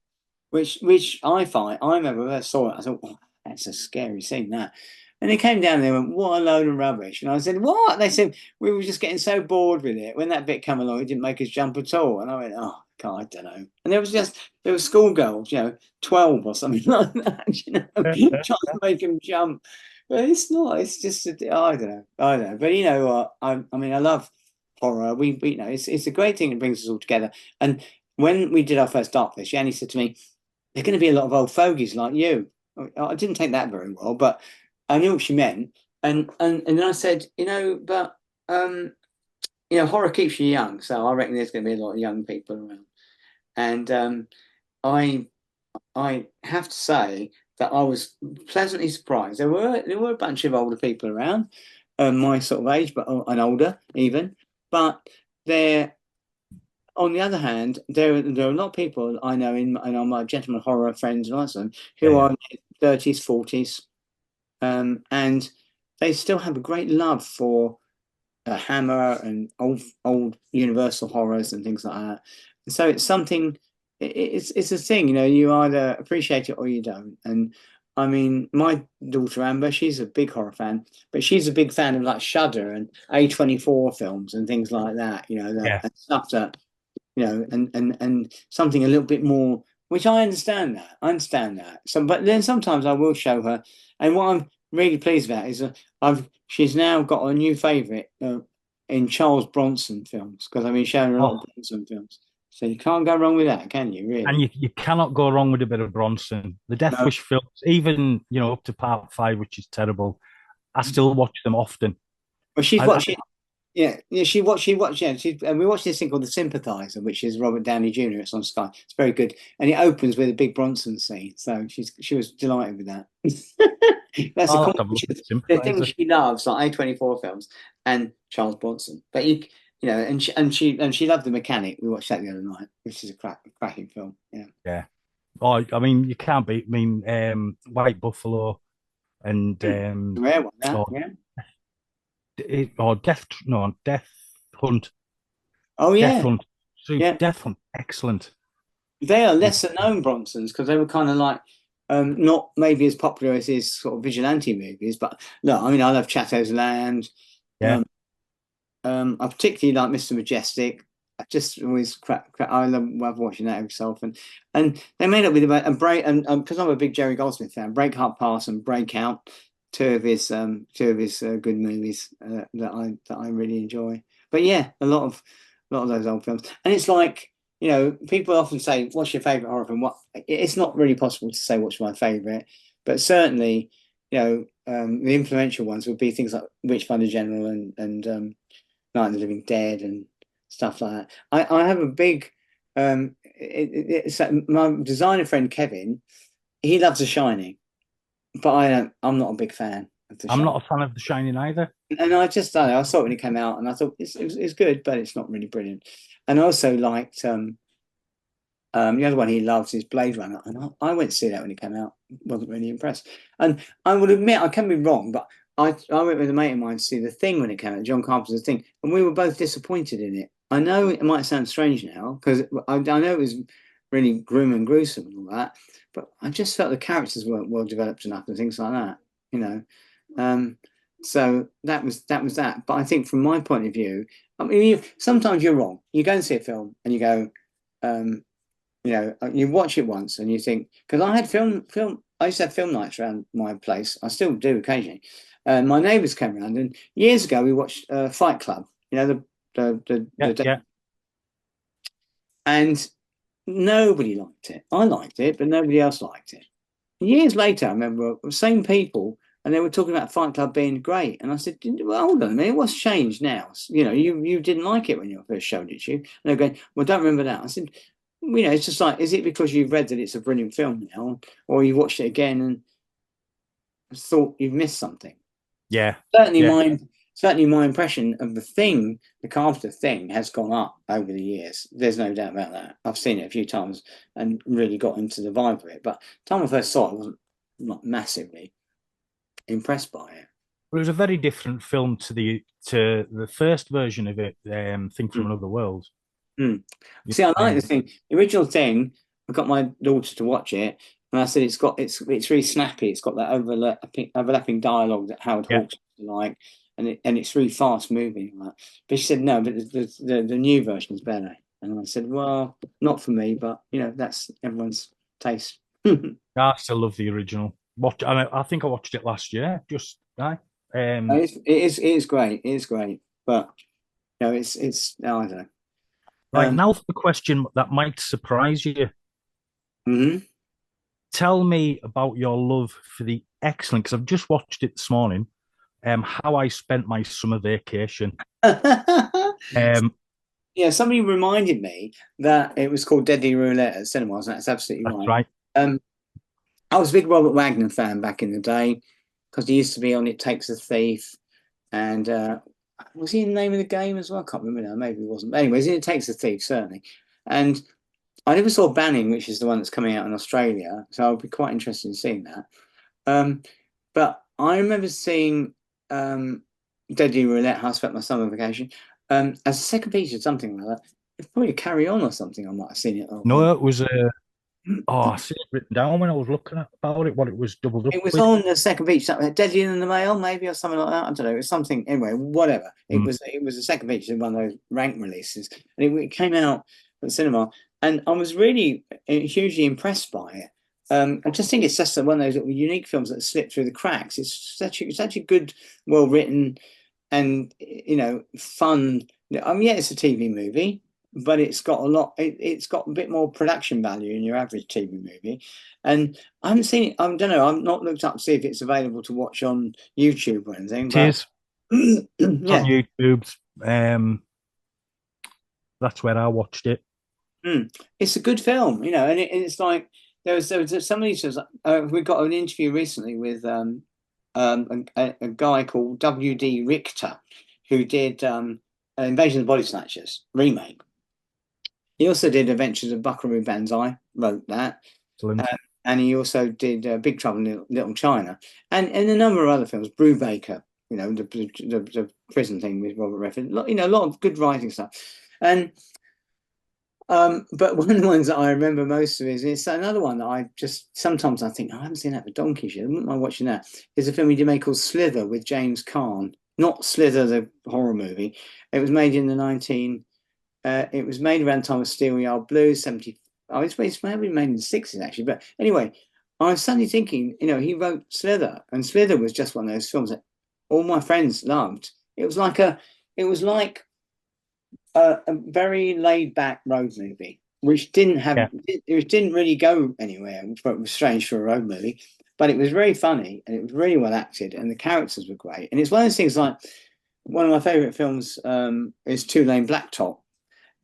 Which I remember when I saw it, I thought, "Oh, that's a scary scene, that." And they came down and they went, "What a load of rubbish." And I said, "What?" They said, "We were just getting so bored with it. When that bit came along, it didn't make us jump at all." And I went, "Oh, God, I don't know." And there were schoolgirls, 12 or something like that, trying to make them jump. But it's not, it's just, I don't know. But you know what? I mean, I love horror. We it's a great thing that brings us all together. And when we did our first Dark Fest, Yanni said to me, "There are going to be a lot of old fogies like you." I didn't take that very well, but I knew what she meant. And then I said, but horror keeps you young, so I reckon there's going to be a lot of young people around. And I have to say that I was pleasantly surprised. There were a bunch of older people around, my sort of age, but and older even. But on the other hand, there are a lot of people I know in my gentleman horror friends and them who are in their 30s, 40s, and they still have a great love for Hammer and old Universal horrors and things like that. And so it's something. It's a thing, you either appreciate it or you don't. And I mean, my daughter Amber, she's a big horror fan, but she's a big fan of like Shudder and A24 films and things like that, and stuff that, and something a little bit more, which I understand that. So, but then sometimes I will show her, and what I'm really pleased about is she's now got a new favourite in Charles Bronson films, because I've been showing her a lot of Bronson films. So you can't go wrong with that, can you? Really? And you cannot go wrong with a bit of Bronson. The Death No. Wish films, even up to part 5, which is terrible, I still watch them often. Well, she's I- watching. Yeah, she watched. Yeah, and we watched this thing called The Sympathizer, which is Robert Downey Jr. It's on Sky. It's very good, and it opens with a big Bronson scene. So she was delighted with that. That's I'll have to have a look at the thing Sympathizer. she loves, like A24 films and Charles Bronson. But and she loved The Mechanic. We watched that the other night, which is a cracking film. Yeah. Yeah. Oh, I mean, you can't beat. I mean, White Buffalo and The rare one, that. or, Yeah. or Death Hunt. Oh Death yeah. Hunt. So Yeah. Death Hunt, excellent. They are lesser known Bronsons because they were kind of like not maybe as popular as his sort of vigilante movies. But look, I mean, I love Chatto's Land. Yeah. I particularly like Mr. Majestic. I just always I love watching that every so often. And they made up with a break, and because I'm a big Jerry Goldsmith fan, Breakheart Pass and Breakout, two of his good movies that I really enjoy. But yeah, a lot of those old films, and it's like, people often say, "What's your favorite horror film?" It's not really possible to say what's my favorite, but certainly, the influential ones would be things like Witchfinder General and Night of the Living Dead and stuff like that. I have a big it's my designer friend Kevin. He loves The Shining, but I'm not a big fan of The I'm Shining. not a fan of The Shining either. And I saw it when it came out, and I thought it's good, but it's not really brilliant. And I also liked the other one he loves is Blade Runner, and I went to see that when it came out. Wasn't really impressed. And I would admit I can be wrong, but I went with a mate of mine to see The Thing when it came out, John Carpenter's Thing, and we were both disappointed in it. I know it might sound strange now because I know it was really grim and gruesome and all that, but I just felt the characters weren't well developed enough and things like that. So that was that. But I think from my point of view, I mean, sometimes you're wrong. You go and see a film and you go, you watch it once and you think, because I had I used to have film nights around my place. I still do occasionally. My neighbours came around, and years ago we watched Fight Club. Yeah. And nobody liked it. I liked it, but nobody else liked it. Years later, I remember the same people, and they were talking about Fight Club being great. And I said, well, hold on a minute, what's changed now? You didn't like it when you first showed it to you. And they're going, well, don't remember that. I said, it's just like, is it because you've read that it's a brilliant film now, or you watched it again and thought you've missed something? Yeah. Certainly my impression of the Carpenter Thing has gone up over the years. There's no doubt about that. I've seen it a few times and really got into the vibe of it. But the time I first saw it, I wasn't not massively impressed by it. It was a very different film to the first version of it, Thing from Another World. See, I like the Thing. The original Thing, I got my daughter to watch it, and I said it's really snappy. It's got that overlapping dialogue that Howard Hawks like, and it's really fast moving. But she said no, but the new version is better. And I said, well, not for me, but that's everyone's taste. I still love the original. I think I watched it last year. Just right. It is great. It is great, but it's I don't know. Right, now for the question that might surprise you. Mm-hmm. Tell me about your love for the excellent, because I've just watched it this morning. How I spent my summer vacation. Yeah, somebody reminded me that it was called Deadly Roulette at cinemas, and that's absolutely right. I was a big Robert Wagner fan back in the day because he used to be on It Takes a Thief, and was he in the Name of the Game as well? I can't remember now. Maybe he wasn't. But anyways, It Takes a Thief certainly. And I never saw Banning, which is the one that's coming out in Australia, so I'll be quite interested in seeing that. But I remember seeing Deadly Roulette, How I Spent My Summer Vacation, as a second feature, something like that. It's probably a Carry On or something. I might have seen it. No, it was I see it written down when I was looking at about it. What it was doubled up. It was with. on the second feature, Deadlier Than the Mail, maybe, or something like that. I don't know. It was something anyway. Whatever. It was a second feature in one of those rank releases, and it came out at the cinema, and I was really hugely impressed by it. I just think it's just one of those little unique films that slip through the cracks. It's such a good, well written, and fun. I mean, yeah, it's a TV movie, but it's got a lot. It's got a bit more production value in your average TV movie. And I haven't seen it. I don't know. I've not looked up to see if it's available to watch on YouTube or anything. It But is. It's on yeah, YouTube. That's where I watched it. it's a good film, and it's like there was somebody says we got an interview recently with a guy called W.D. Richter, who did Invasion of the Body Snatchers remake. He also did Adventures of Buckaroo Banzai, wrote that. Excellent. And he also did Big Trouble in Little China, and a number of other films. Brubaker, the prison thing with Robert Redford. A lot of good writing stuff. And but one of the ones that I remember most of is another one that I just sometimes I think, I haven't seen that for donkeys yet. I wouldn't mind watching that. Is a film he did make called Slither with James Caan. Not Slither, the horror movie. It was made in the it was made around the time of Steelyard Blues, 70. Oh, it's maybe made in the 60s actually. But anyway, I was suddenly thinking, he wrote Slither, and Slither was just one of those films that all my friends loved. It was like a very laid back road movie, which didn't really go anywhere. It was strange for a road movie, but it was very funny and it was really well acted, and the characters were great. And it's one of those things like one of my favorite films is Two Lane Blacktop.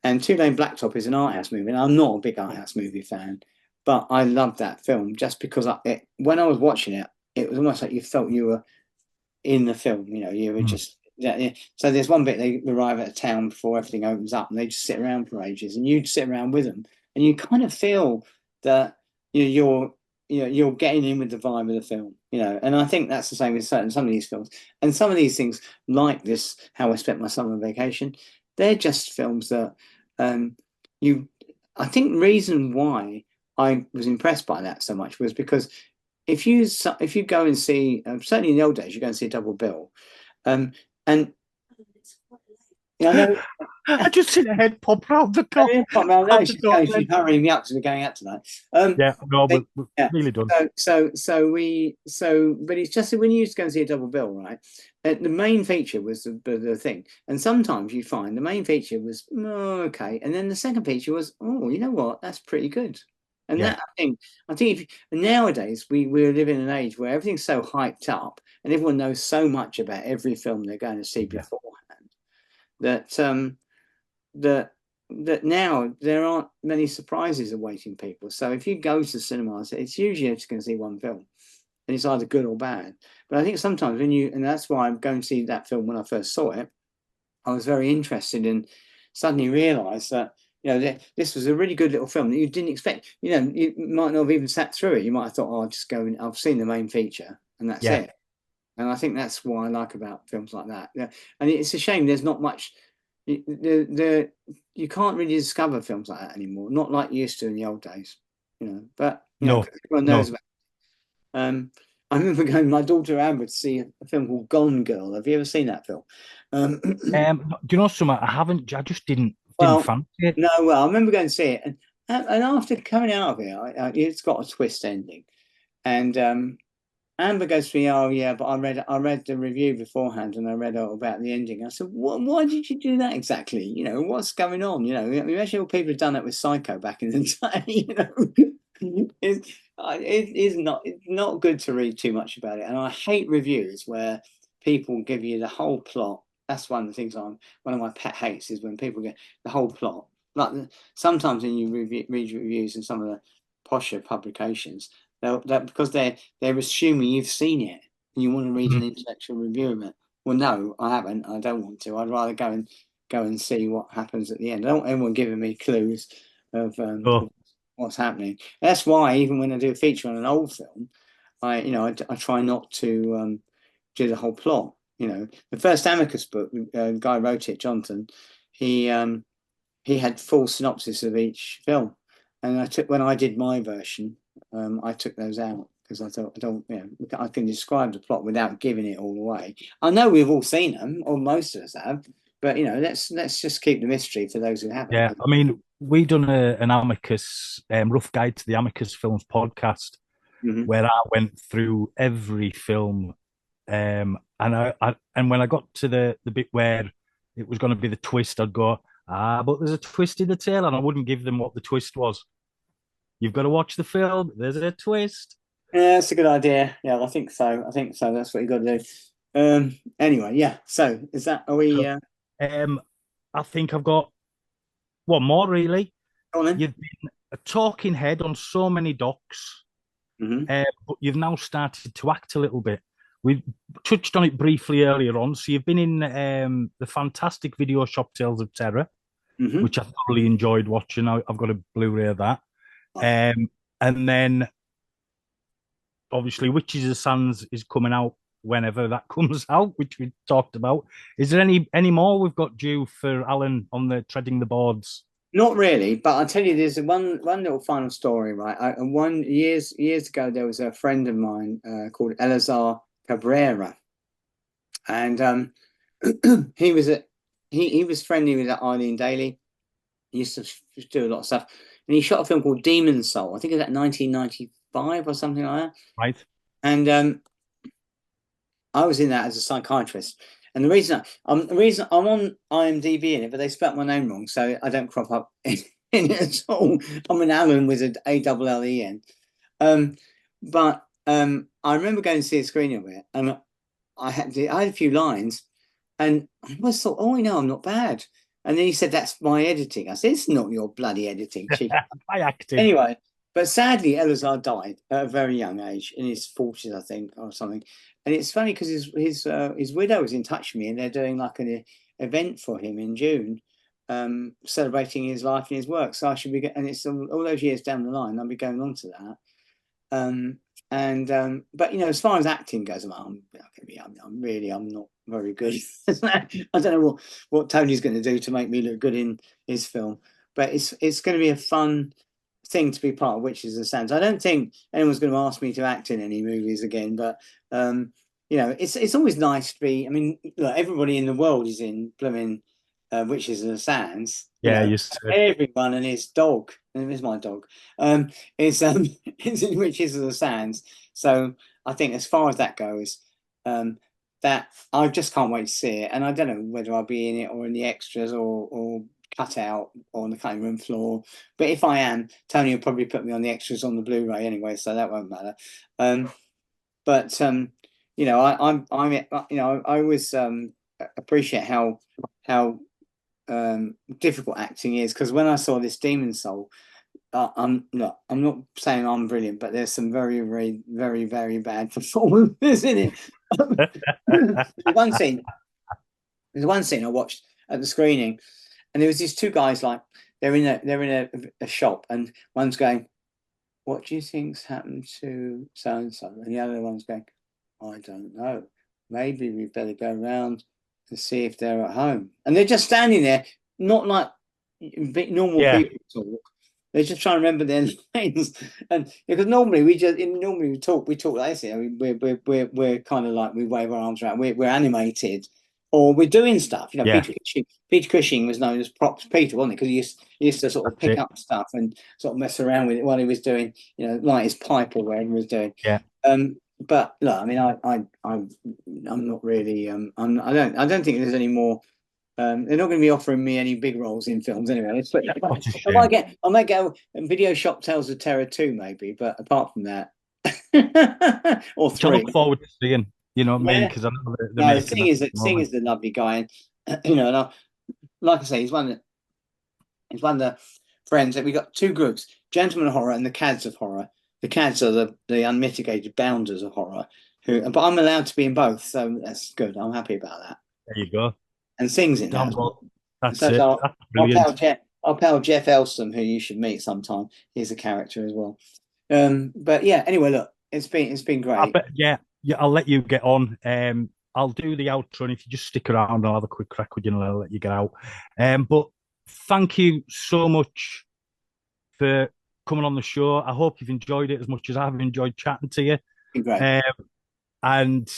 And Two Lane Blacktop is an art house movie, and I'm not a big art house movie fan, but I loved that film just because when I was watching it, it was almost like you felt you were in the film. You were just. Yeah. So there's one bit they arrive at a town before everything opens up, and they just sit around for ages, and you sit around with them, and you kind of feel that you're getting in with the vibe of the film. And I think that's the same with some of these films, and some of these things like this, How I Spent My Summer Vacation. They're just films that I think the reason why I was impressed by that so much was because if you go and see, certainly in the old days, you go and see a double bill. And I know I just seen a head pop round the corner. She's hurrying me up because we're going out tonight. We're really done. But it's just that when you used to go and see a double bill, right? The main feature was the thing, and sometimes you find the main feature was okay, and then the second feature was, you know what, that's pretty good. And that I think nowadays we're living in an age where everything's so hyped up and everyone knows so much about every film they're going to see beforehand that now there aren't many surprises awaiting people. So if you go to cinemas, it's usually just going to see one film, and it's either good or bad. But I think sometimes and that's why I'm going to see that film when I first saw it, I was very interested and suddenly realised that. This was a really good little film that you didn't expect. You might not have even sat through it. You might have thought, I'll just go and I've seen the main feature and that's it. And I think that's what I like about films like that. And it's a shame there's not much. You can't really discover films like that anymore. Not like you used to in the old days. But everyone knows about it. I remember my daughter Amber to see a film called Gone Girl. Have you ever seen that film? Do you know something? I haven't. I just didn't fancy it. No, well, I remember going to see it, and after coming out of it, it's got a twist ending, and Amber goes to me, "Oh yeah, but I read the review beforehand, and I read all about the ending." I said, "Why did you do that exactly? What's going on? Imagine all people have done that with Psycho back in the day. It's not good to read too much about it, and I hate reviews where people give you the whole plot. That's one of the things one of my pet hates is when people get the whole plot. Like sometimes when you read reviews in some of the posher publications, because they're assuming you've seen it and you want to read an intellectual review of it. Well, no, I haven't. I don't want to. I'd rather go and see what happens at the end. I don't want anyone giving me clues of what's happening. That's why even when I do a feature on an old film, I try not to do the whole plot. The first Amicus book, the guy wrote it, Jonathan. He had full synopsis of each film, and when I did my version, I took those out because I thought I can describe the plot without giving it all away. I know we've all seen them, or most of us have, but let's just keep the mystery for those who haven't. Yeah, I mean, we done an Amicus rough guide to the Amicus Films podcast, where I went through every film. And when I got to the bit where it was going to be the twist, I'd go, But there's a twist in the tale, and I wouldn't give them what the twist was. You've got to watch the film. There's a twist. Yeah, that's a good idea. Yeah, I think so. I think so. That's what you got to do. Anyway, yeah. So is that, are we, I think I've got one more, really. go on then? You've been a talking head on so many docs, Mhm. but you've now started to act a little bit. We touched on it briefly earlier on. So you've been in the fantastic video shop Tales of Terror, Mhm. which I thoroughly enjoyed watching. I've got a Blu-ray of that. And then obviously Witches of the Sands is coming out whenever that comes out, which we talked about. Is there any more we've got due for Alan on the Treading the Boards? Not really, but I'll tell you, there's one little final story, right? Years ago, there was a friend of mine called Elazar Cabrera, and he was he was friendly with Eileen Daly. He used to do a lot of stuff, and he shot a film called Demon Soul. I think it was that 1995 or something like that. Right. And I was in that as a psychiatrist. And the reason I'm on IMDb in it, but they spelt my name wrong, so I don't crop up in it at all. I'm an Allen with an Allen. But I remember going to see a screening of it, and I had a few lines, and I always thought, oh, I know I'm not bad. And then he said, "That's my editing." I said, "It's not your bloody editing, chief." I acted. Anyway, but sadly, Elazar died at a very young age, in his 40s, I think, or something. And it's funny because his widow was in touch with me, and they're doing like an event for him in June, celebrating his life and his work. So I should be, and it's all those years down the line, I'll be going on to that. But you know, as far as acting goes, I'm not very good. I don't know what Tony's going to do to make me look good in his film, but it's going to be a fun thing to be part of Witches of Sands. I don't think anyone's going to ask me to act in any movies again, but you know, it's always nice to be. I mean, look, everybody in the world is in blooming Witches of the Sands. Yeah, you know, you said. everyone and his dog, and it's my dog, is is in Witches of the Sands. So I think as far as that goes, that I just can't wait to see it. And I don't know whether I'll be in it or in the extras or cut out on the cutting room floor. But if I am, Tony will probably put me on the extras on the Blu-ray anyway, so that won't matter. But you know, I'm you know, I always appreciate how difficult acting is, because when I saw this Demon Soul, I'm not saying I'm brilliant, but there's some very, very, very, very bad performances in it. There's one scene I watched at the screening, and there was these two guys, like they're in a shop, and one's going, "What do you think's happened to so and so?" And the other one's going, "I don't know. Maybe we better go around and see if they're at home." And they're just standing there, not like normal people talk. They're just trying to remember their lines, and because normally we talk like this. I mean, we're kind of like, we wave our arms around. We're animated, or we're doing stuff. You know, Peter Cushing was known as Props Peter, wasn't he? Because he used to sort of pick up stuff and sort of mess around with it while he was doing, you know, like his pipe or whatever he was doing. Yeah. But look, I mean, I'm not really. I don't think there's any more. They're not going to be offering me any big roles in films anyway. I might get a Video Shop Tales of Terror 2 maybe, but apart from that, or 3. I look forward to seeing. You know what I mean? Because I know the thing is the lovely guy, and you know, and like I say, he's one of the friends that we got two groups: Gentlemen of Horror and the Cads of Horror. The Cads are the unmitigated bounders of horror. But I'm allowed to be in both, so that's good. I'm happy about that. There you go. And sings in that. That's it. Our pal Jeff Elsom, who you should meet sometime. He's a character as well. But yeah, anyway, look, it's been great. Yeah, I'll let you get on. I'll do the outro, and if you just stick around, I'll have a quick crack with you and I'll let you get out. But thank you so much for coming on the show. I hope you've enjoyed it as much as I've enjoyed chatting to you. Great. And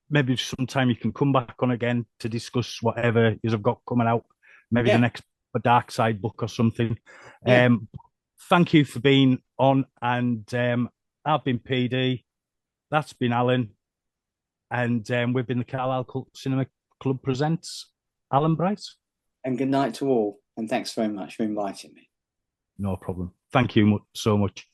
maybe sometime you can come back on again to discuss whatever you've got coming out. Maybe the next Dark Side book or something. Thank you for being on. And I've been PD. That's been Alan. And we've been the Carlisle Cult Cinema Club presents Allan Bryce. And good night to all. And thanks very much for inviting me. No problem. Thank you so much.